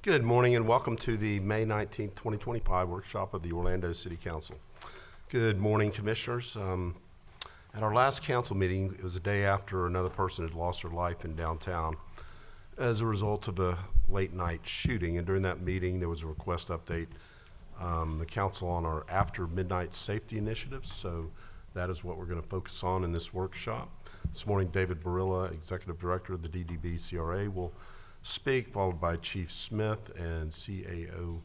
Good morning and welcome to the May 19th, 2025 workshop of the Orlando City Council. Good morning, Commissioners. At our last council meeting, it was a day after another person had lost their life in downtown as a result of a late night shooting. And during that meeting, there was a request to update the council on our after midnight safety initiatives. So that is what we're going to focus on in this workshop. This morning, David Barilla, Executive Director of the DDB CRA, will speak, followed by Chief Smith and CAO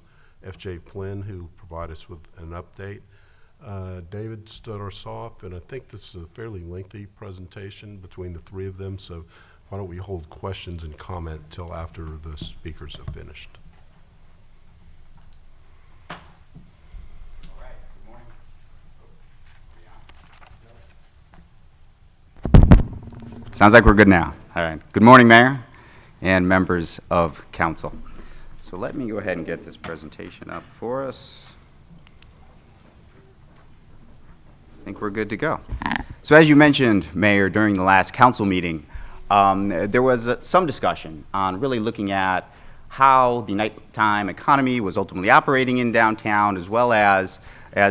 FJ Flynn, who provide us with an update. David started us off, and I think this is a fairly lengthy presentation between the three of them, so why don't we hold questions and comment till after the speakers have finished. All right, good morning. Sounds like we're good now. All right, good morning, Mayor and members of council. So let me go ahead and get this presentation up for us. I think we're good to go. So as you mentioned, Mayor, during the last council meeting, there was some discussion on really looking at how the nighttime economy was ultimately operating in downtown, as well as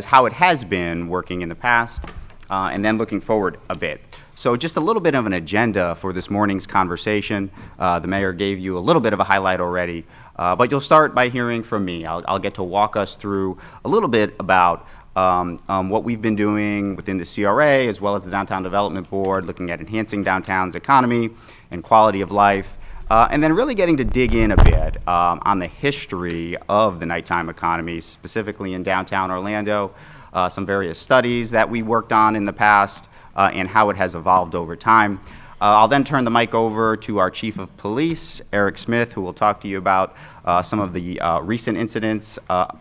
how it has been working in the past, and then looking forward a bit. So just a little bit of an agenda for this morning's conversation. The mayor gave you a little bit of a highlight already, but you'll start by hearing from me. I'll get to walk us through a little bit about what we've been doing within the CRA, as well as the Downtown Development Board, looking at enhancing downtown's economy and quality of life, and then really getting to dig in a bit on the history of the nighttime economy, specifically in downtown Orlando, some various studies that we worked on in the past, and how it has evolved over time. I'll then turn the mic over to our Chief of Police, Eric Smith, who will talk to you about some of the recent incidents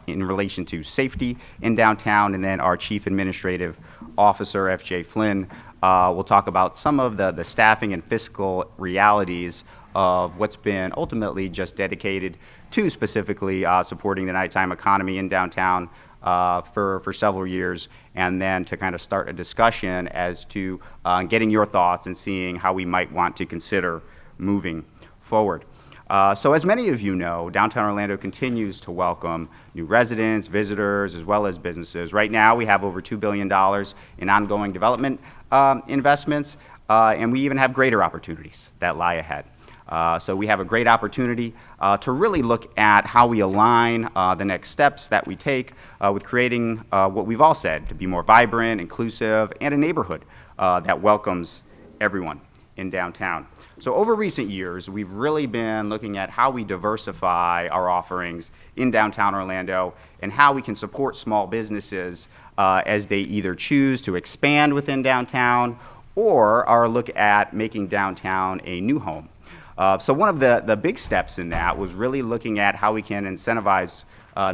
in relation to safety in downtown, and then our Chief Administrative Officer, FJ Flynn, will talk about some of the staffing and fiscal realities of what's been ultimately just dedicated to specifically supporting the nighttime economy in downtown for several years, and then to kind of start a discussion as to getting your thoughts and seeing how we might want to consider moving forward. So as many of you know, downtown Orlando continues to welcome new residents, visitors, as well as businesses. Right now, we have over $2 billion in ongoing development investments, and we even have greater opportunities that lie ahead. So we have a great opportunity to really look at how we align the next steps that we take with creating what we've all said to be more vibrant, inclusive, and a neighborhood that welcomes everyone in downtown. So over recent years, we've really been looking at how we diversify our offerings in downtown Orlando and how we can support small businesses as they either choose to expand within downtown or are look at making downtown a new home. So one of the big steps in that was really looking at how we can incentivize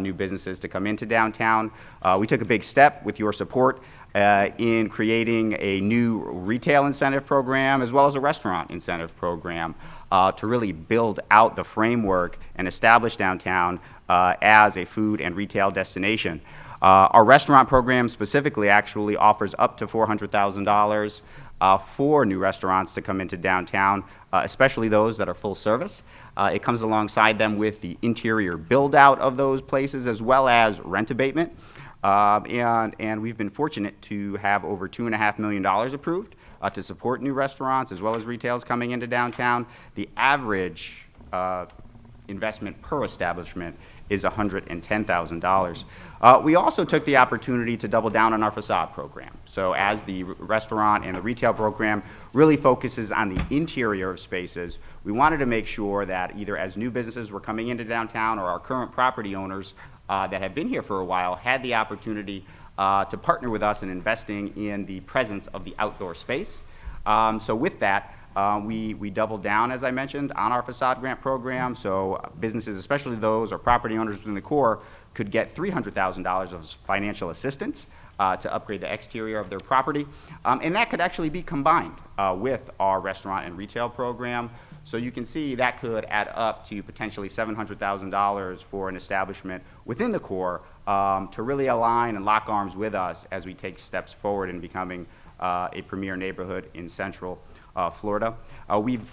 new businesses to come into downtown. We took a big step with your support in creating a new retail incentive program as well as a restaurant incentive program to really build out the framework and establish downtown as a food and retail destination. Our restaurant program specifically actually offers up to $400,000 for new restaurants to come into downtown, especially those that are full service. It comes alongside them with the interior build out of those places as well as rent abatement. And we've been fortunate to have over $2.5 million approved to support new restaurants as well as retails coming into downtown. The average investment per establishment is $110,000. We also took the opportunity to double down on our facade program. So as the restaurant and the retail program really focuses on the interior of spaces, we wanted to make sure that either as new businesses were coming into downtown or our current property owners that have been here for a while had the opportunity to partner with us in investing in the presence of the outdoor space. So with that, we doubled down, as I mentioned, on our facade grant program, so businesses, especially those or property owners within the core, could get $300,000 of financial assistance to upgrade the exterior of their property. And that could actually be combined with our restaurant and retail program. So you can see that could add up to potentially $700,000 for an establishment within the core to really align and lock arms with us as we take steps forward in becoming a premier neighborhood in Central Florida. We've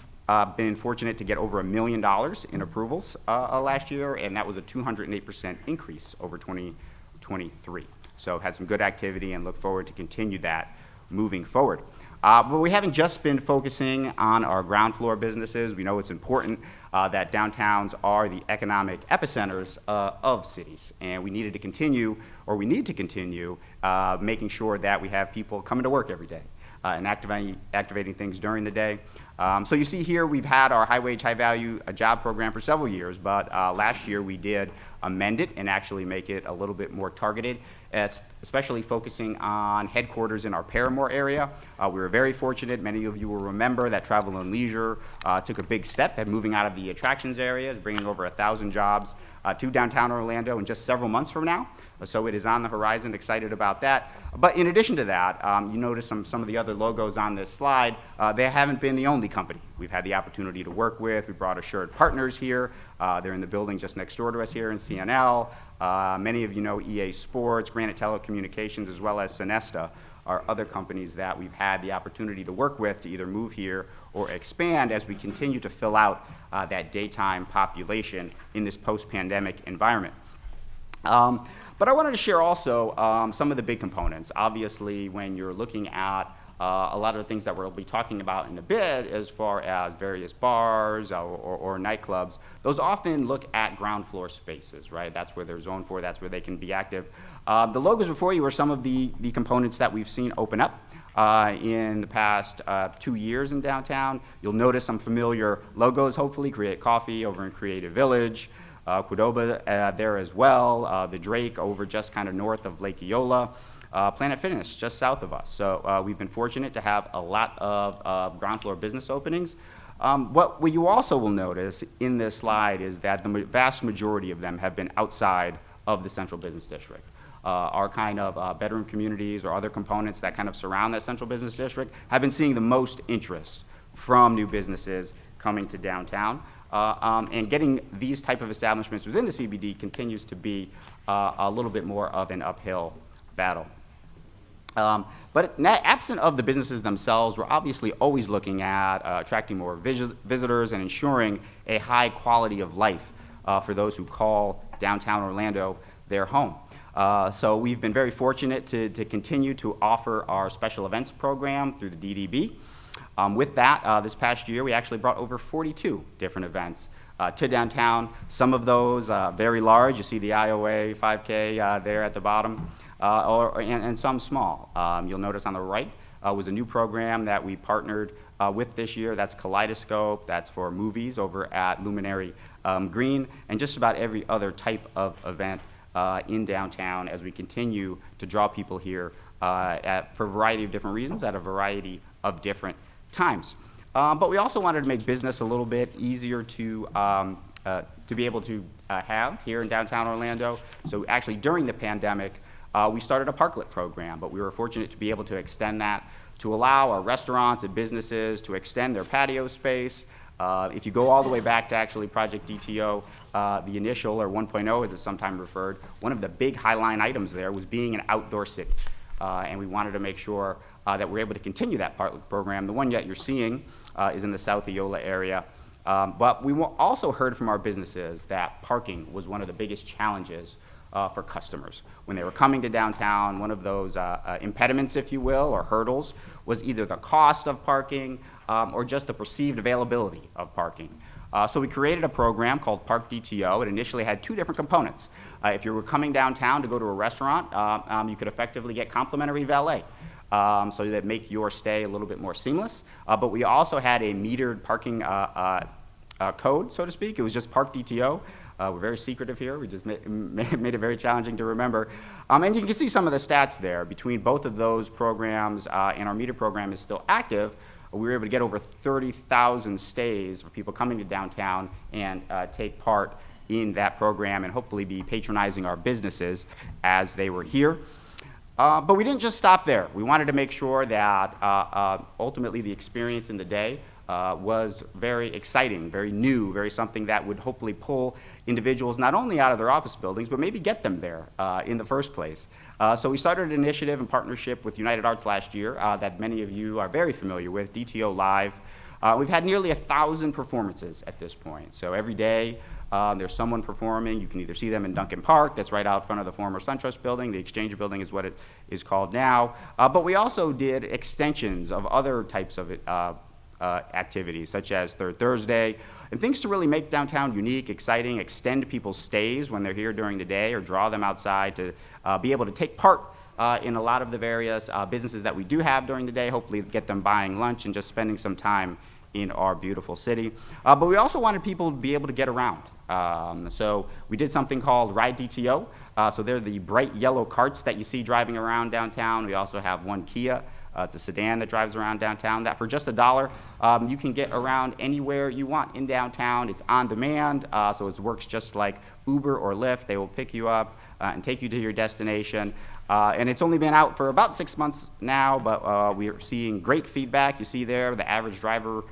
been fortunate to get over $1 million in approvals last year, and that was a 208% increase over 2023. So had some good activity and look forward to continue that moving forward. But we haven't just been focusing on our ground floor businesses. We know it's important that downtowns are the economic epicenters of cities, and we need to continue making sure that we have people coming to work every day and activating things during the day. So you see here we've had our high wage, high value job program for several years, but last year we did amend it and actually make it a little bit more targeted, especially focusing on headquarters in our Paramore area. We were very fortunate. Many of you will remember that Travel and Leisure took a big step at moving out of the attractions areas, bringing over 1,000 jobs to downtown Orlando in just several months from now. So it is on the horizon, excited about that. But in addition to that, you notice some of the other logos on this slide. They haven't been the only company we've had the opportunity to work with. We brought Assured Partners here. They're in the building just next door to us here in CNL. Many of you know EA Sports, Granite Telecommunications, as well as Sonesta are other companies that we've had the opportunity to work with to either move here or expand as we continue to fill out that daytime population in this post-pandemic environment. But I wanted to share also some of the big components. Obviously, when you're looking at a lot of the things that we'll be talking about in a bit as far as various bars or nightclubs, those often look at ground floor spaces, right? That's where they're zoned for, that's where they can be active. The logos before you are some of the components that we've seen open up in the past 2 years in downtown. You'll notice some familiar logos, hopefully, Create Coffee over in Creative Village, Qdoba there as well, the Drake over just kind of north of Lake Eola, Planet Fitness just south of us. So we've been fortunate to have a lot of ground floor business openings. What you also will notice in this slide is that the vast majority of them have been outside of the central business district. Our kind of bedroom communities or other components that kind of surround that central business district have been seeing the most interest from new businesses coming to downtown. And getting these type of establishments within the CBD continues to be a little bit more of an uphill battle. But absent of the businesses themselves, we're obviously always looking at attracting more visitors and ensuring a high quality of life for those who call downtown Orlando their home. So we've been very fortunate to continue to offer our special events program through the DDB. With that, this past year, we actually brought over 42 different events to downtown. Some of those very large. You see the IOA 5K there at the bottom, and some small. You'll notice on the right was a new program that we partnered with this year. That's Kaleidoscope. That's for movies over at Luminary Green, and just about every other type of event in downtown as we continue to draw people here for a variety of different reasons at a variety of different times. But we also wanted to make business a little bit easier to be able to have here in downtown Orlando. So actually during the pandemic, we started a parklet program, but we were fortunate to be able to extend that to allow our restaurants and businesses to extend their patio space. If you go all the way back to actually Project DTO, the initial, or 1.0 as it's sometimes referred, one of the big highline items there was being an outdoor city. And we wanted to make sure that we're able to continue that parklet program. The one that you're seeing is in the South Eola area. But we also heard from our businesses that parking was one of the biggest challenges for customers. When they were coming to downtown, one of those impediments, if you will, or hurdles, was either the cost of parking or just the perceived availability of parking. So we created a program called Park DTO. It initially had 2 different components. If you were coming downtown to go to a restaurant, you could effectively get complimentary valet. So that make your stay a little bit more seamless. But we also had a metered parking code, so to speak. It was just Park DTO. We're very secretive here. We just made it very challenging to remember. And you can see some of the stats there. Between both of those programs and our meter program is still active, we were able to get over 30,000 stays for people coming to downtown and take part in that program and hopefully be patronizing our businesses as they were here. But we didn't just stop there. We wanted to make sure that ultimately the experience in the day was very exciting, very new, very something that would hopefully pull individuals not only out of their office buildings, but maybe get them there in the first place. So we started an initiative in partnership with United Arts last year that many of you are very familiar with, DTO Live. We've had nearly 1,000 performances at this point. So every day there's someone performing. You can either see them in Duncan Park, that's right out front of the former SunTrust building. The Exchange building is what it is called now. But we also did extensions of other types of activities, such as Third Thursday, and things to really make downtown unique, exciting, extend people's stays when they're here during the day, or draw them outside to be able to take part in a lot of the various businesses that we do have during the day, hopefully get them buying lunch and just spending some time in our beautiful city. But we also wanted people to be able to get around. So we did something called Ride DTO. So they're the bright yellow carts that you see driving around downtown. We also have one Kia. It's a sedan that drives around downtown that for just $1, you can get around anywhere you want in downtown. It's on demand, so it works just like Uber or Lyft. They will pick you up and take you to your destination. And it's only been out for about 6 months now, but we are seeing great feedback. You see there, the average driver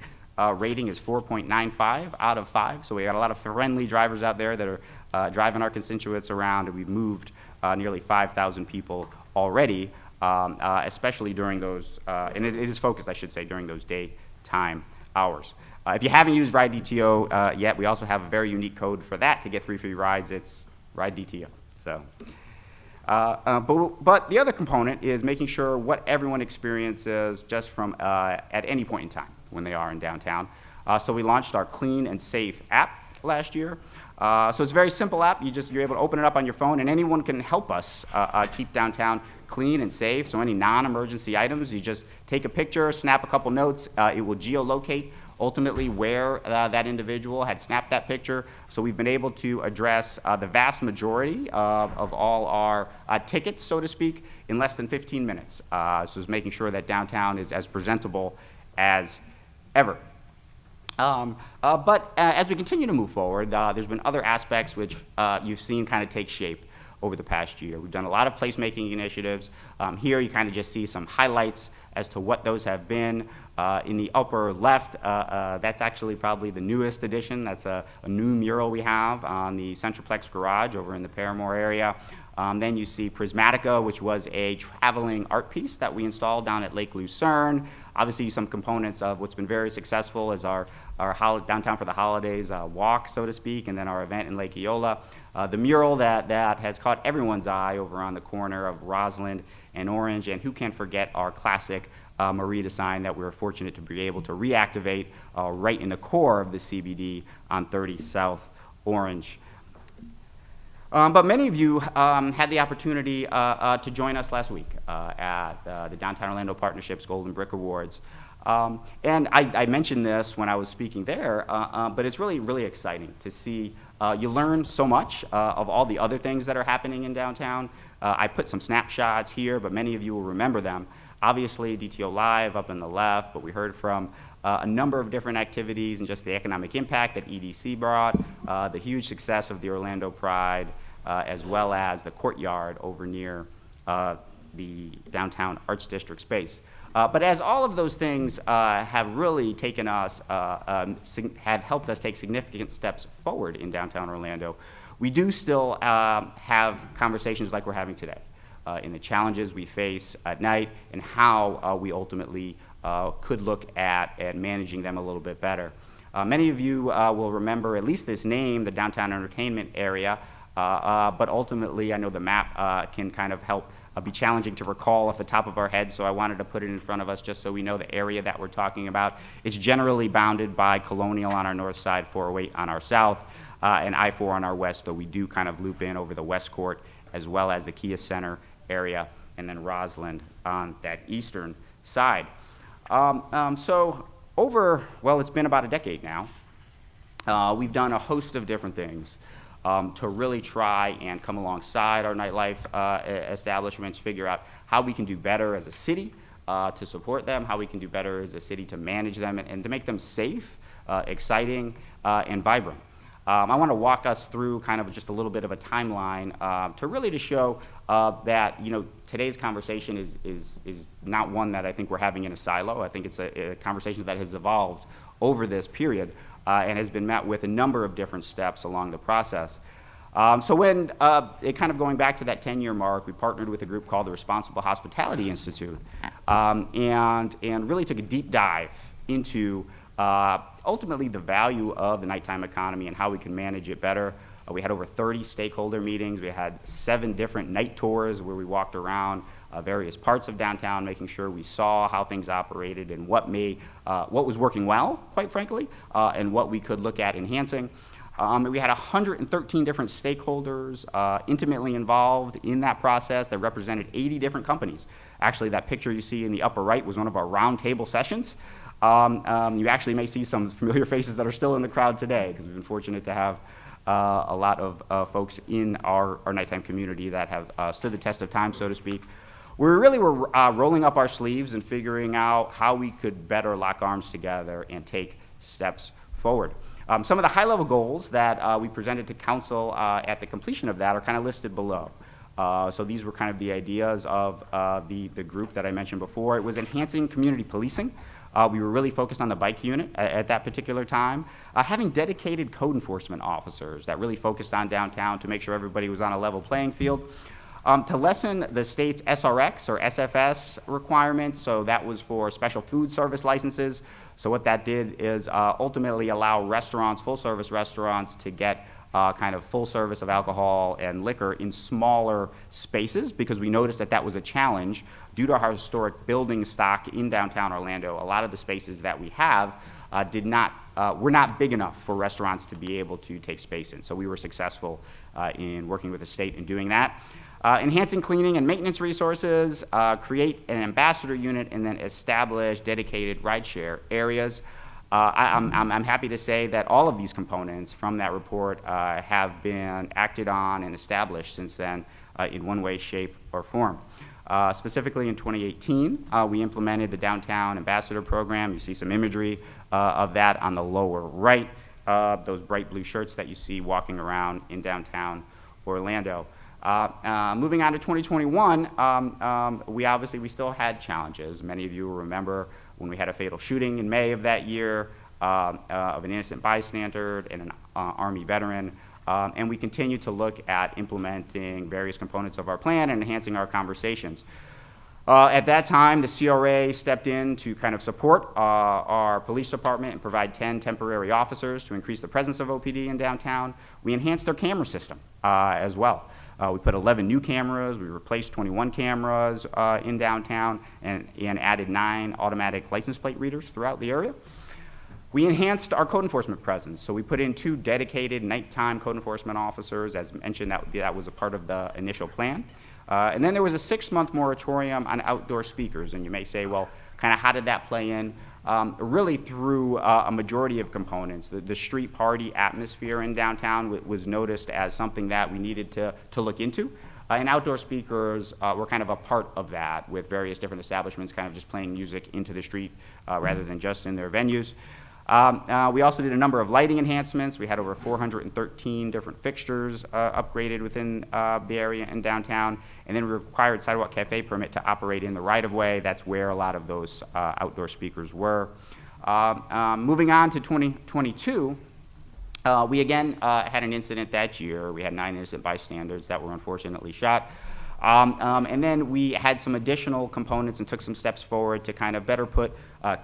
rating is 4.95 out of 5. So we got a lot of friendly drivers out there that are driving our constituents around, and we've moved nearly 5,000 people already. Especially during those, and it is focused, I should say, during those daytime hours. If you haven't used Ride DTO yet, we also have a very unique code for that to get 3 free rides. It's Ride DTO. So, but the other component is making sure what everyone experiences just from at any point in time when they are in downtown. So we launched our Clean and Safe app last year. So it's a very simple app. You're able to open it up on your phone, and anyone can help us keep downtown clean and safe. So any non-emergency items, you just take a picture, snap a couple notes. It will geolocate ultimately where that individual had snapped that picture. So we've been able to address the vast majority of all our tickets, so to speak, in less than 15 minutes. So it's making sure that downtown is as presentable as ever. But as we continue to move forward, there's been other aspects which you've seen kind of take shape over the past year. We've done a lot of placemaking initiatives. Here you kind of just see some highlights as to what those have been. In the upper left, that's actually probably the newest addition. That's a new mural we have on the Centraplex garage over in the Paramore area. Then you see Prismatica, which was a traveling art piece that we installed down at Lake Lucerne. Obviously, some components of what's been very successful is our Downtown for the Holidays walk, so to speak, and then our event in Lake Eola. The mural that has caught everyone's eye over on the corner of Roslyn and Orange, and who can forget our classic Marita sign that we were fortunate to be able to reactivate right in the core of the CBD on 30 South Orange. But many of you had the opportunity to join us last week at the Downtown Orlando Partnership's Golden Brick Awards. And I mentioned this when I was speaking there, but it's really, really exciting to see. You learn so much of all the other things that are happening in downtown. I put some snapshots here, but many of you will remember them. Obviously, DTO Live up in the left, but we heard from a number of different activities and just the economic impact that EDC brought, the huge success of the Orlando Pride, as well as the courtyard over near the Downtown Arts District space. But as all of those things have really taken us, have helped us take significant steps forward in downtown Orlando, we do still have conversations like we're having today in the challenges we face at night and how we ultimately could look at managing them a little bit better. Many of you will remember at least this name, the Downtown Entertainment Area, but ultimately I know the map can kind of help be challenging to recall off the top of our head, so I wanted to put it in front of us just so we know the area that we're talking about. It's generally bounded by Colonial on our north side, 408 on our south, and I-4 on our west, though we do kind of loop in over the West Court as well as the Kia Center area, and then Roslyn on that eastern side. So well, it's been about a decade now. We've done a host of different things to really try and come alongside our nightlife establishments, figure out how we can do better as a city to support them, how we can do better as a city to manage them and to make them safe, exciting, and vibrant. I want to walk us through kind of just a little bit of a timeline to really to show that today's conversation is not one that I think we're having in a silo. I think it's a conversation that has evolved over this period and has been met with a number of different steps along the process. So when, kind of going back to that 10-year mark, we partnered with a group called the Responsible Hospitality Institute and really took a deep dive into ultimately the value of the nighttime economy and how we can manage it better. We had over 30 stakeholder meetings. We had 7 different night tours where we walked around various parts of downtown, making sure we saw how things operated and what was working well, quite frankly, and what we could look at enhancing. We had 113 different stakeholders intimately involved in that process that represented 80 different companies. Actually, that picture you see in the upper right was one of our roundtable sessions. You actually may see some familiar faces that are still in the crowd today, because we've been fortunate to have a lot of folks in our nighttime community that have stood the test of time, so to speak. We really were rolling up our sleeves and figuring out how we could better lock arms together and take steps forward. Some of the high-level goals that we presented to council at the completion of that are kind of listed below. So these were kind of the ideas of the group that I mentioned before. It was enhancing community policing. We were really focused on the bike unit at that particular time. Having dedicated code enforcement officers that really focused on downtown to make sure everybody was on a level playing field. To lessen the state's SRX or SFS requirements, so that was for special food service licenses. So what that did is ultimately allow restaurants, full-service restaurants, to get kind of full service of alcohol and liquor in smaller spaces, because we noticed that that was a challenge due to our historic building stock in downtown Orlando. A lot of the spaces that we have were not big enough for restaurants to be able to take space in. So we were successful in working with the state in doing that. Enhancing cleaning and maintenance resources, create an ambassador unit, and then establish dedicated rideshare areas. I'm happy to say that all of these components from that report have been acted on and established since then in one way, shape, or form. Specifically in 2018, we implemented the Downtown Ambassador Program. You see some imagery of that on the lower right, those bright blue shirts that you see walking around in downtown Orlando. Moving on to 2021, we still had challenges. Many of you will remember when we had a fatal shooting in May of that year of an innocent bystander and an Army veteran. And we continue to look at implementing various components of our plan and enhancing our conversations. At that time, the CRA stepped in to kind of support our police department and provide 10 temporary officers to increase the presence of OPD in downtown. We enhanced their camera system as well. We put 11 new cameras, we replaced 21 cameras in downtown, and added 9 automatic license plate readers throughout the area. We enhanced our code enforcement presence, so we put in 2 dedicated nighttime code enforcement officers. As mentioned, that was a part of the initial plan. And then there was a 6-month moratorium on outdoor speakers, and you may say, well, kind of how did that play in? Really through a majority of components. The street party atmosphere in downtown was noticed as something that we needed to look into. And outdoor speakers were kind of a part of that, with various different establishments kind of just playing music into the street rather than just in their venues. We also did a number of lighting enhancements. We had over 413 different fixtures upgraded within the area in downtown, and then we required sidewalk cafe permit to operate in the right-of-way. That's where a lot of those outdoor speakers were. Moving on to 2022, we again had an incident that year. We had 9 innocent bystanders that were unfortunately shot. And then we had some additional components and took some steps forward to kind of better put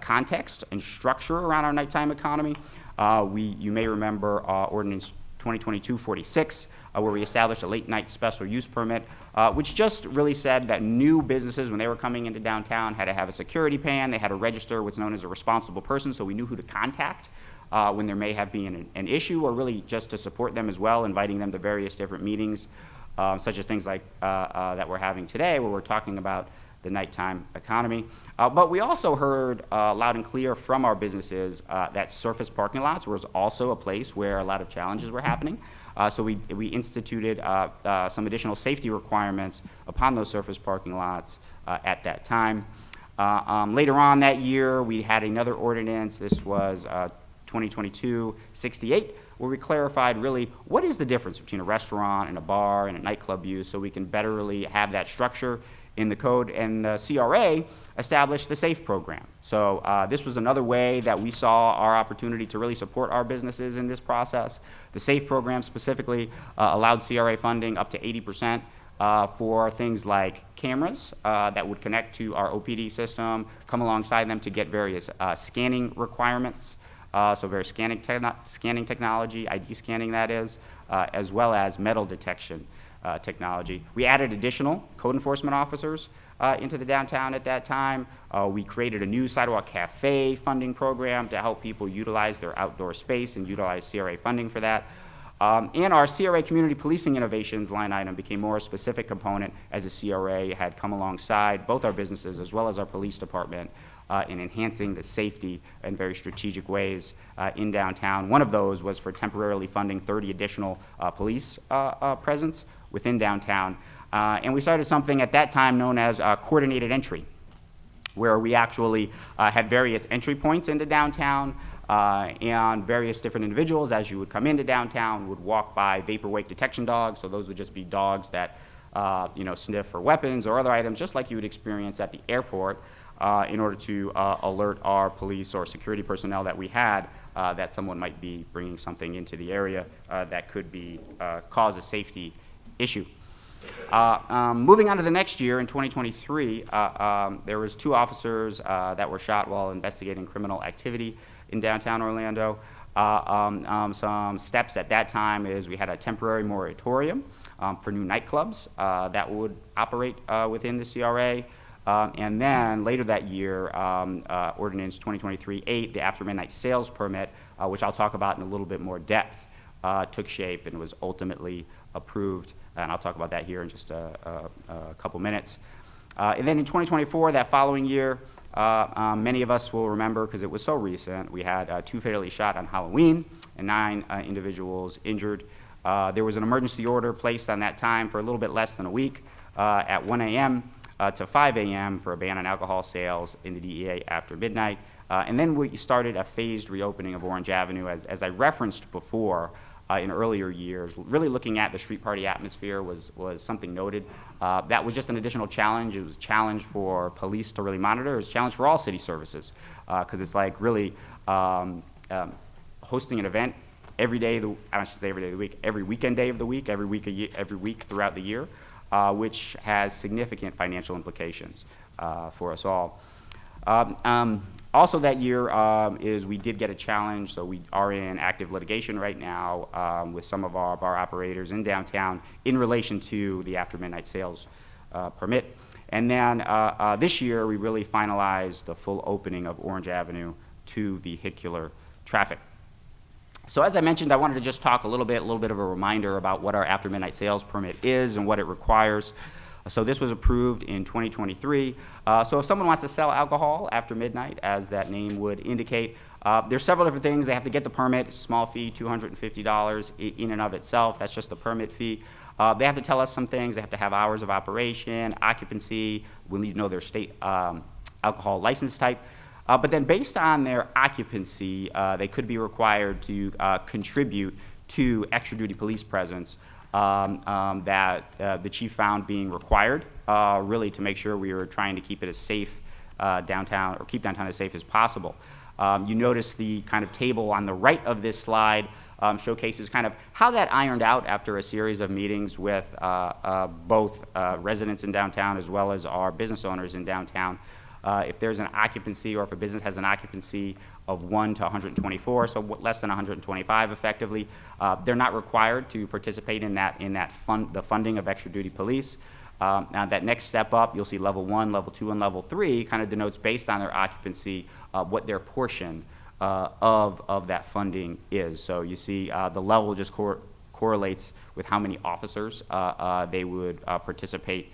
context and structure around our nighttime economy. You may remember Ordinance 2022-46, where we established a late night special use permit, which just really said that new businesses, when they were coming into downtown, had to have a security pan. They had to register what's known as a responsible person, so we knew who to contact when there may have been an issue, or really just to support them as well, inviting them to various different meetings, such as things like that we're having today, where we're talking about the nighttime economy. But we also heard loud and clear from our businesses that surface parking lots was also a place where a lot of challenges were happening. So we instituted some additional safety requirements upon those surface parking lots at that time. Later on that year, we had another ordinance. This was 2022-68, where we clarified really what is the difference between a restaurant and a bar and a nightclub use, so we can better really have that structure in the code. And the CRA established the SAFE program. So this was another way that we saw our opportunity to really support our businesses in this process. The SAFE program specifically allowed CRA funding up to 80% for things like cameras that would connect to our OPD system, come alongside them to get various scanning requirements. so various scanning technology, ID scanning that is, as well as metal detection technology. We added additional code enforcement officers into the downtown at that time. We created a new sidewalk cafe funding program to help people utilize their outdoor space and utilize CRA funding for that. And our CRA community policing innovations line item became more a specific component as the CRA had come alongside both our businesses as well as our police department in enhancing the safety in very strategic ways in downtown. One of those was for temporarily funding 30 additional police presence within downtown. And we started something at that time known as coordinated entry, where we actually had various entry points into downtown, and various different individuals, as you would come into downtown, would walk by vapor wake detection dogs. So those would just be dogs that sniff for weapons or other items, just like you would experience at the airport, in order to alert our police or security personnel that we had that someone might be bringing something into the area that could be cause a safety issue. Moving on to the next year, in 2023, there was 2 officers that were shot while investigating criminal activity in downtown Orlando. Some steps at that time is we had a temporary moratorium for new nightclubs that would operate within the CRA. And then later that year, Ordinance 2023-8, the after midnight sales permit, which I'll talk about in a little bit more depth, took shape and was ultimately approved. And I'll talk about that here in just a couple minutes. And then in 2024, that following year, many of us will remember, because it was so recent, we had 2 fatally shot on Halloween and 9 individuals injured. There was an emergency order placed on that time for a little bit less than a week at 1 a.m. To 5 a.m. for a ban on alcohol sales in the DEA after midnight. And then we started a phased reopening of Orange Avenue, as I referenced before in earlier years. Really looking at the street party atmosphere was something noted. That was just an additional challenge. It was a challenge for police to really monitor. It was a challenge for all city services, because it's like really hosting an event every day, I should say every day of the week, every weekend day of the week, every week throughout the year, which has significant financial implications for us all. Also that year is we did get a challenge, so we are in active litigation right now with some of our bar operators in downtown in relation to the after midnight sales permit. And then this year we really finalized the full opening of Orange Avenue to vehicular traffic. So as I mentioned, I wanted to just talk a little bit of a reminder about what our after midnight sales permit is and what it requires. So this was approved in 2023. So if someone wants to sell alcohol after midnight, as that name would indicate, there's several different things. They have to get the permit. It's a small fee, $250 in and of itself. That's just the permit fee. They have to tell us some things. They have to have hours of operation, occupancy. We'll need to know their state alcohol license type. But then based on their occupancy, they could be required to contribute to extra duty police presence that the chief found being required, really to make sure we were trying to keep it as safe downtown, or keep downtown as safe as possible. You notice the kind of table on the right of this slide showcases kind of how that ironed out after a series of meetings with both residents in downtown as well as our business owners in downtown. If there's an occupancy, or if a business has an occupancy of 1 to 124, so less than 125 effectively, they're not required to participate in the funding of extra duty police. Now that next step up, you'll see level 1, level 2, and level 3 kind of denotes, based on their occupancy, what their portion of that funding is. So you see the level just correlates with how many officers they would participate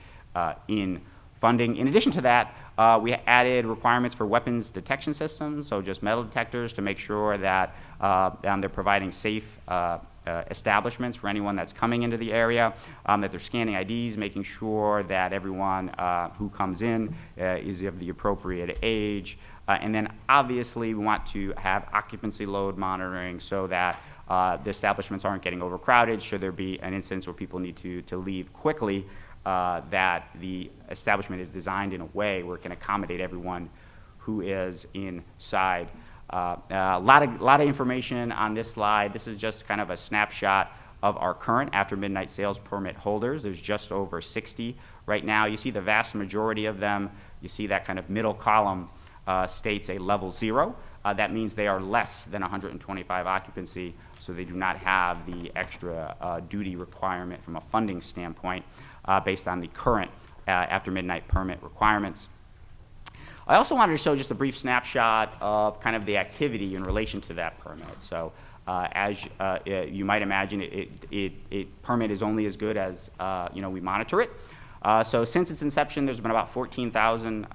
in funding. In addition to that, we added requirements for weapons detection systems, so just metal detectors, to make sure that they're providing safe establishments for anyone that's coming into the area, that they're scanning IDs, making sure that everyone who comes in is of the appropriate age. And then obviously we want to have occupancy load monitoring so that the establishments aren't getting overcrowded. Should there be an instance where people need to leave quickly, that the establishment is designed in a way where it can accommodate everyone who is inside. A lot of information on this slide. This is just kind of a snapshot of our current after midnight sales permit holders. There's just over 60 right now. You see the vast majority of them. You see that kind of middle column states a level 0. that means they are less than 125 occupancy, so they do not have the extra duty requirement from a funding standpoint based on the current after midnight permit requirements. I also wanted to show just a brief snapshot of kind of the activity in relation to that permit. So as you might imagine, permit is only as good as we monitor it. So since its inception, there's been about 14,000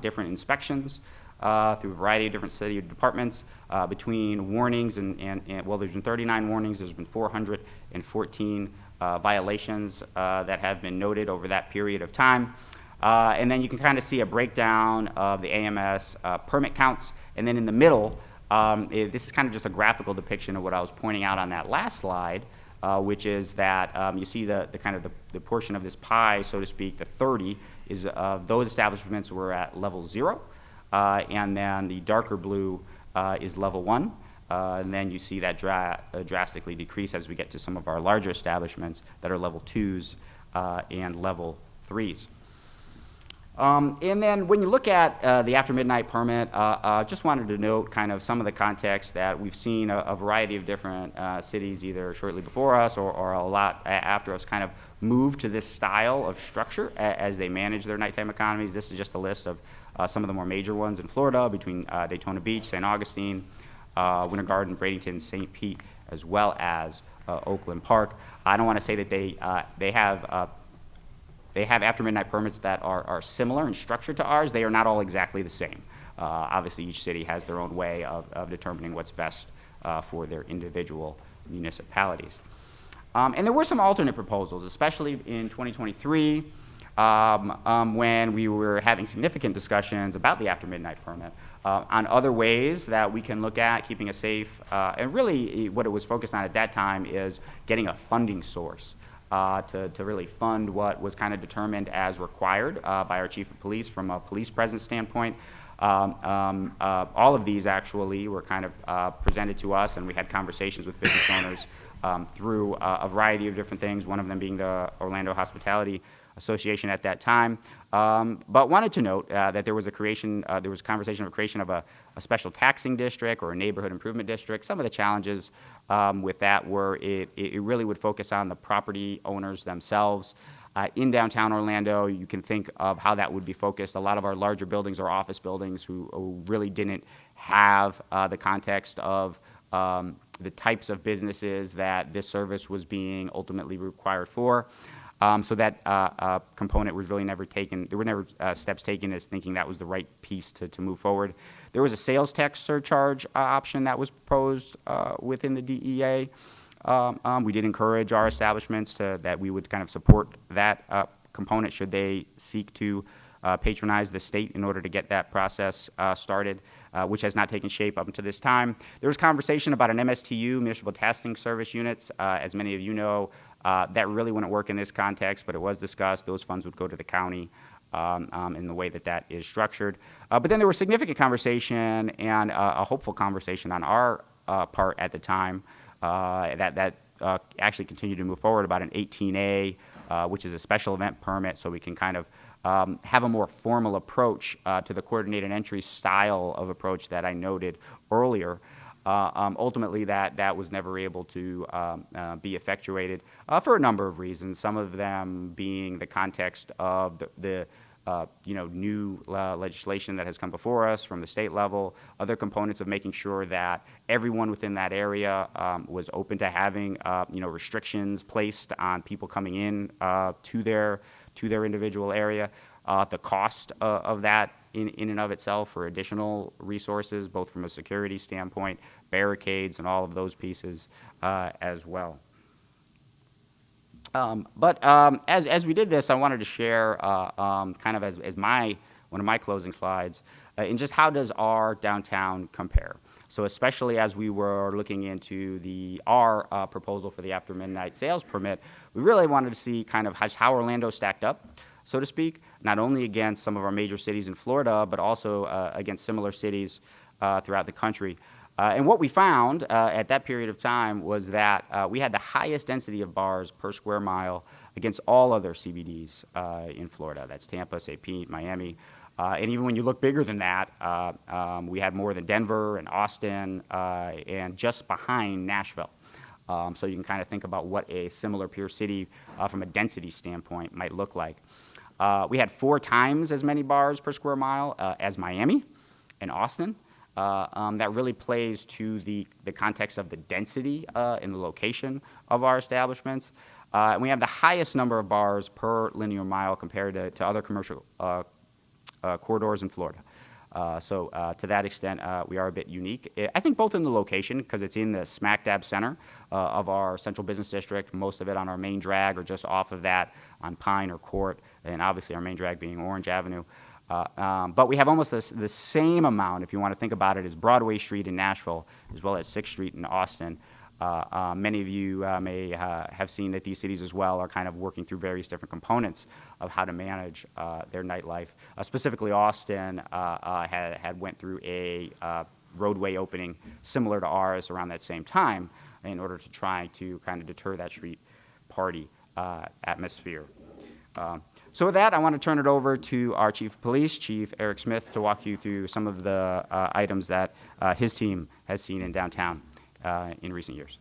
different inspections through a variety of different city departments between warnings well, there's been 39 warnings, there's been 414 violations that have been noted over that period of time. And then you can kind of see a breakdown of the AMS permit counts. And then in the middle, this is kind of just a graphical depiction of what I was pointing out on that last slide, which is that you see the portion of this pie, so to speak, the 30 is those establishments were at level 0. And then the darker blue is level 1. And then you see that drastically decrease as we get to some of our larger establishments that are level 2s and level 3s. And then when you look at the after midnight permit, just wanted to note kind of some of the context that we've seen a variety of different cities either shortly before us or a lot after us kind of move to this style of structure as they manage their nighttime economies. This is just a list of some of the more major ones in Florida between Daytona Beach, St. Augustine, Winter Garden, Bradenton, St. Pete, as well as Oakland Park. I don't want to say that they have after midnight permits that are similar in structure to ours. They are not all exactly the same. Obviously, each city has their own way of determining what's best for their individual municipalities. And there were some alternate proposals, especially in 2023, when we were having significant discussions about the after midnight permit on other ways that we can look at keeping it safe. And really what it was focused on at that time is getting a funding source to really fund what was kind of determined as required by our chief of police from a police presence standpoint. All of these actually were kind of presented to us, and we had conversations with business owners through a variety of different things, one of them being the Orlando Hospitality Association at that time. But wanted to note that there was a conversation of a creation of a special taxing district or a neighborhood improvement district. Some of the challenges with that were it really would focus on the property owners themselves. In downtown Orlando, you can think of how that would be focused. A lot of our larger buildings are office buildings who really didn't have the context of the types of businesses that this service was being ultimately required for. So that component was really never taken. There were never steps taken as thinking that was the right piece to move forward. There was a sales tax surcharge option that was proposed within the DEA. We did encourage our establishments that we would kind of support that component should they seek to patronize the state in order to get that process started, which has not taken shape up until this time. There was conversation about an MSTU, Municipal Testing Service Units. As many of you know, that really wouldn't work in this context, but it was discussed. Those funds would go to the county in the way that is structured. But then there was significant conversation and a hopeful conversation on our part at the time that actually continued to move forward about an 18A, which is a special event permit, so we can kind of have a more formal approach to the coordinated entry style of approach that I noted earlier. Ultimately, that was never able to be effectuated for a number of reasons, some of them being the context of the new legislation that has come before us from the state level, other components of making sure that everyone within that area was open to having restrictions placed on people coming in to their individual area, the cost of that in and of itself for additional resources, both from a security standpoint, barricades, and all of those pieces as well. But as we did this, I wanted to share kind of as one of my closing slides, in just how does our downtown compare. So especially as we were looking into our proposal for the after midnight sales permit, we really wanted to see kind of how Orlando stacked up, so to speak, not only against some of our major cities in Florida, but also against similar cities throughout the country. And what we found at that period of time was that we had the highest density of bars per square mile against all other CBDs in Florida. That's Tampa, St. Pete, Miami. And even when you look bigger than that, we had more than Denver and Austin and just behind Nashville. So you can kind of think about what a similar peer city from a density standpoint might look like. We had 4 times as many bars per square mile as Miami and Austin. That really plays to the context of the density and the location of our establishments. And we have the highest number of bars per linear mile compared to other commercial corridors in Florida. So to that extent, we are a bit unique. I think both in the location, because it's in the smack dab center of our central business district, most of it on our main drag or just off of that on Pine or Court, and obviously our main drag being Orange Avenue. But we have almost the same amount, if you want to think about it, as Broadway Street in Nashville, as well as 6th Street in Austin. Many of you may have seen that these cities as well are kind of working through various different components of how to manage their nightlife. Specifically, Austin had went through a roadway opening similar to ours around that same time in order to try to kind of deter that street party atmosphere. So with that, I want to turn it over to our Chief of Police, Chief Eric Smith, to walk you through some of the items that his team has seen in downtown in recent years.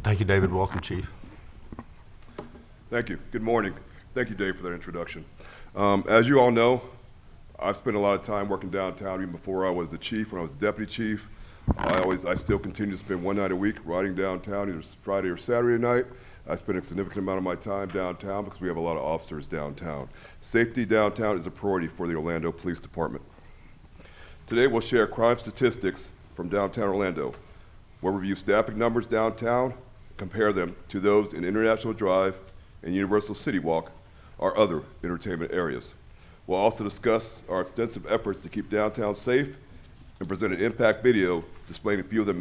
Thank you, David. Welcome, Chief. Thank you. Good morning. Thank you, Dave, for that introduction. As you all know, I've spent a lot of time working downtown even before I was the chief. When I was the deputy chief, I still continue to spend one night a week riding downtown, either Friday or Saturday night. I spend a significant amount of my time downtown because we have a lot of officers downtown. Safety downtown is a priority for the Orlando Police Department. Today we'll share crime statistics from downtown Orlando. We'll review staffing numbers downtown, compare them to those in International Drive and Universal City Walk, our other entertainment areas. We'll also discuss our extensive efforts to keep downtown safe and present an impact video displaying a few of the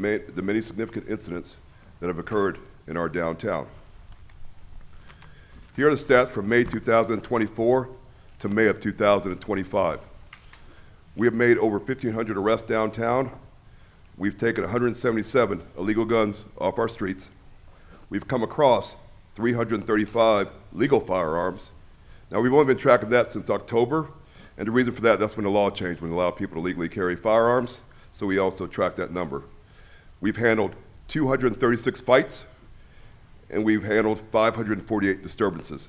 many significant incidents that have occurred in our downtown. Here are the stats from May 2024 to May of 2025. We have made over 1,500 arrests downtown. We've taken 177 illegal guns off our streets. We've come across 335 legal firearms. Now, we've only been tracking that since October, and the reason for that's when the law changed, when it allowed people to legally carry firearms, so we also track that number. We've handled 236 fights, and we've handled 548 disturbances.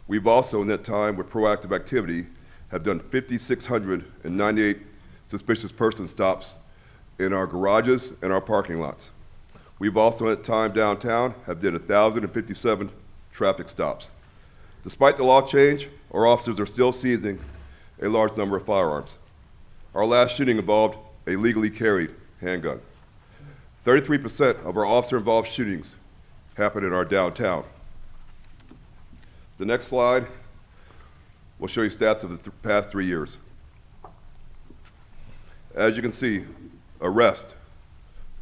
We've also, in that time, with proactive activity, have done 5,698 suspicious person stops in our garages and our parking lots. We've also, at time downtown, have did 1,057 traffic stops. Despite the law change, our officers are still seizing a large number of firearms. Our last shooting involved a legally carried handgun. 33% of our officer-involved shootings happen in our downtown. The next slide will show you stats of the past 3 years. As you can see, arrests,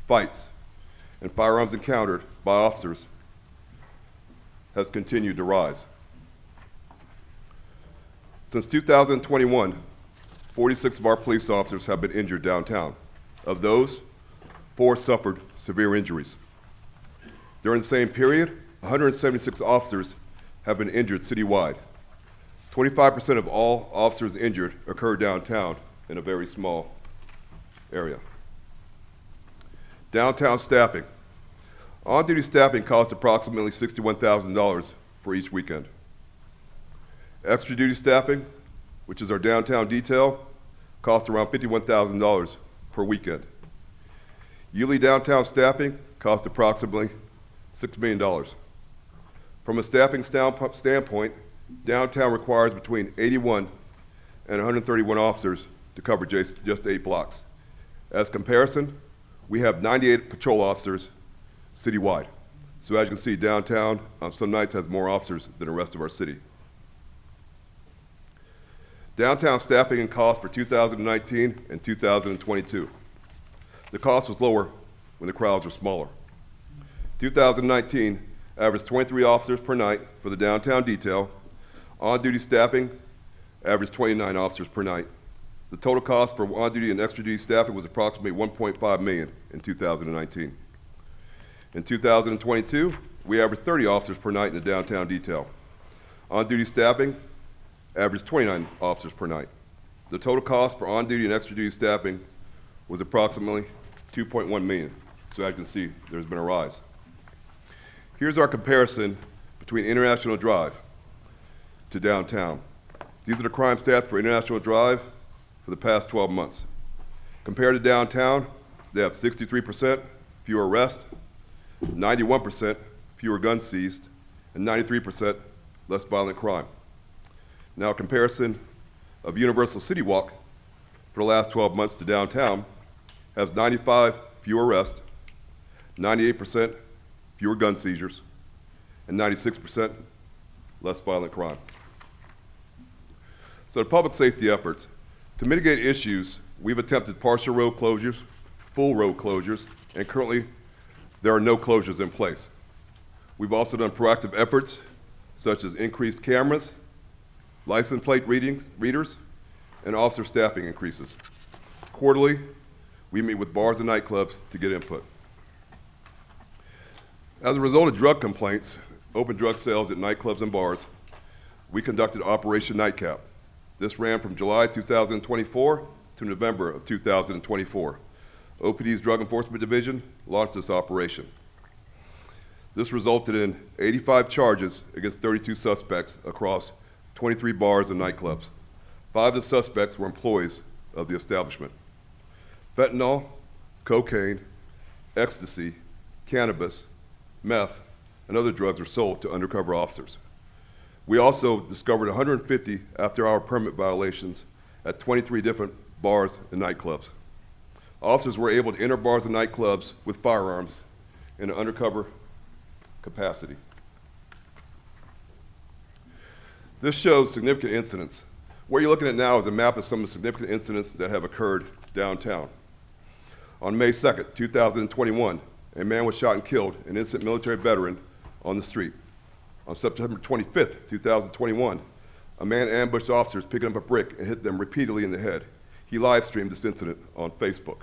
fights, and firearms encountered by officers has continued to rise. Since 2021, 46 of our police officers have been injured downtown. Of those, 4 suffered severe injuries. During the same period, 176 officers have been injured citywide. 25% of all officers injured occur downtown in a very small area. Downtown staffing. On-duty staffing costs approximately $61,000 for each weekend. Extra duty staffing, which is our downtown detail, costs around $51,000 per weekend. Yearly downtown staffing costs approximately $6 million. From a staffing standpoint, downtown requires between 81 and 131 officers to cover just 8 blocks. As comparison, we have 98 patrol officers citywide. So as you can see, downtown some nights has more officers than the rest of our city. Downtown staffing and costs for 2019 and 2022. The cost was lower when the crowds were smaller. 2019 averaged 23 officers per night for the downtown detail. On-duty staffing averaged 29 officers per night. The total cost for on-duty and extra-duty staffing was approximately $1.5 million in 2019. In 2022, we averaged 30 officers per night in the downtown detail. On-duty staffing averaged 29 officers per night. The total cost for on-duty and extra-duty staffing was approximately $2.1 million. So as you can see, there's been a rise. Here's our comparison between International Drive to downtown. These are the crime stats for International Drive for the past 12 months. Compared to downtown, they have 63% fewer arrests, 91% fewer guns seized, and 93% less violent crime. Now, a comparison of Universal City Walk for the last 12 months to downtown has 95 fewer arrests, 98% fewer gun seizures, and 96% less violent crime. So the public safety efforts. To mitigate issues, we've attempted partial road closures, full road closures, and currently there are no closures in place. We've also done proactive efforts such as increased cameras, license plate readers, and officer staffing increases. Quarterly, we meet with bars and nightclubs to get input. As a result of drug complaints, open drug sales at nightclubs and bars, we conducted Operation Nightcap. This ran from July 2024 to November of 2024. OPD's Drug Enforcement Division launched this operation. This resulted in 85 charges against 32 suspects across 23 bars and nightclubs. 5 of the suspects were employees of the establishment. Fentanyl, cocaine, ecstasy, cannabis, meth, and other drugs were sold to undercover officers. We also discovered 150 after-hour permit violations at 23 different bars and nightclubs. Officers were able to enter bars and nightclubs with firearms in an undercover capacity. This shows significant incidents. What you're looking at now is a map of some of the significant incidents that have occurred downtown. On May 2nd, 2021, a man was shot and killed, an innocent military veteran, on the street. On September 25th, 2021, a man ambushed officers picking up a brick and hit them repeatedly in the head. He live streamed this incident on Facebook.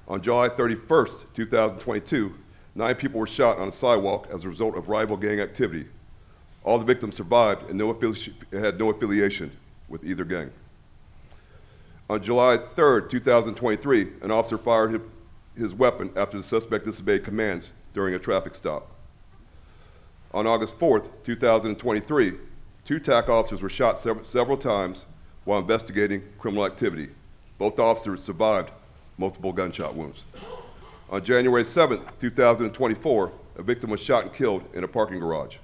On July 31st, 2022, 9 people were shot on a sidewalk as a result of rival gang activity. All the victims survived and had no affiliation with either gang. On July 3rd, 2023, an officer fired his weapon after the suspect disobeyed commands during a traffic stop. On August 4th, 2023, 2 TAC officers were shot several times while investigating criminal activity. Both officers survived multiple gunshot wounds. On January 7th, 2024, a victim was shot and killed in a parking garage.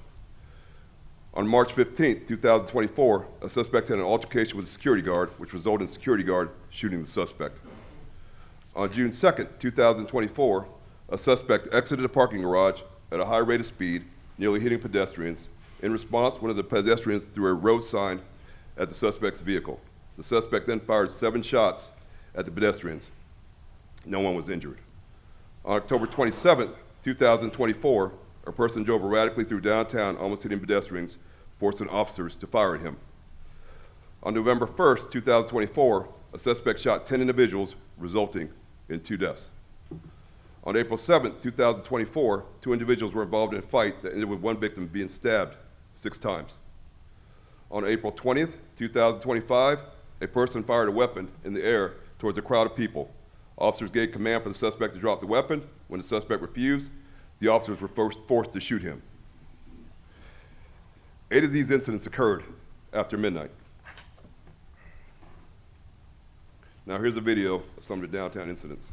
On March 15th, 2024, a suspect had an altercation with a security guard, which resulted in the security guard shooting the suspect. On June 2nd, 2024, a suspect exited a parking garage at a high rate of speed, nearly hitting pedestrians. In response, one of the pedestrians threw a road sign at the suspect's vehicle. The suspect then fired 7 shots at the pedestrians. No one was injured. On October 27th, 2024, a person drove erratically through downtown, almost hitting pedestrians, forcing officers to fire at him. On November 1st, 2024, a suspect shot 10 individuals, resulting in 2 deaths. On April 7th, 2024, 2 individuals were involved in a fight that ended with one victim being stabbed 6 times. On April 20th, 2025, a person fired a weapon in the air towards a crowd of people. Officers gave command for the suspect to drop the weapon. When the suspect refused, the officers were forced to shoot him. 8 of these incidents occurred after midnight. Now here's a video of some of the downtown incidents.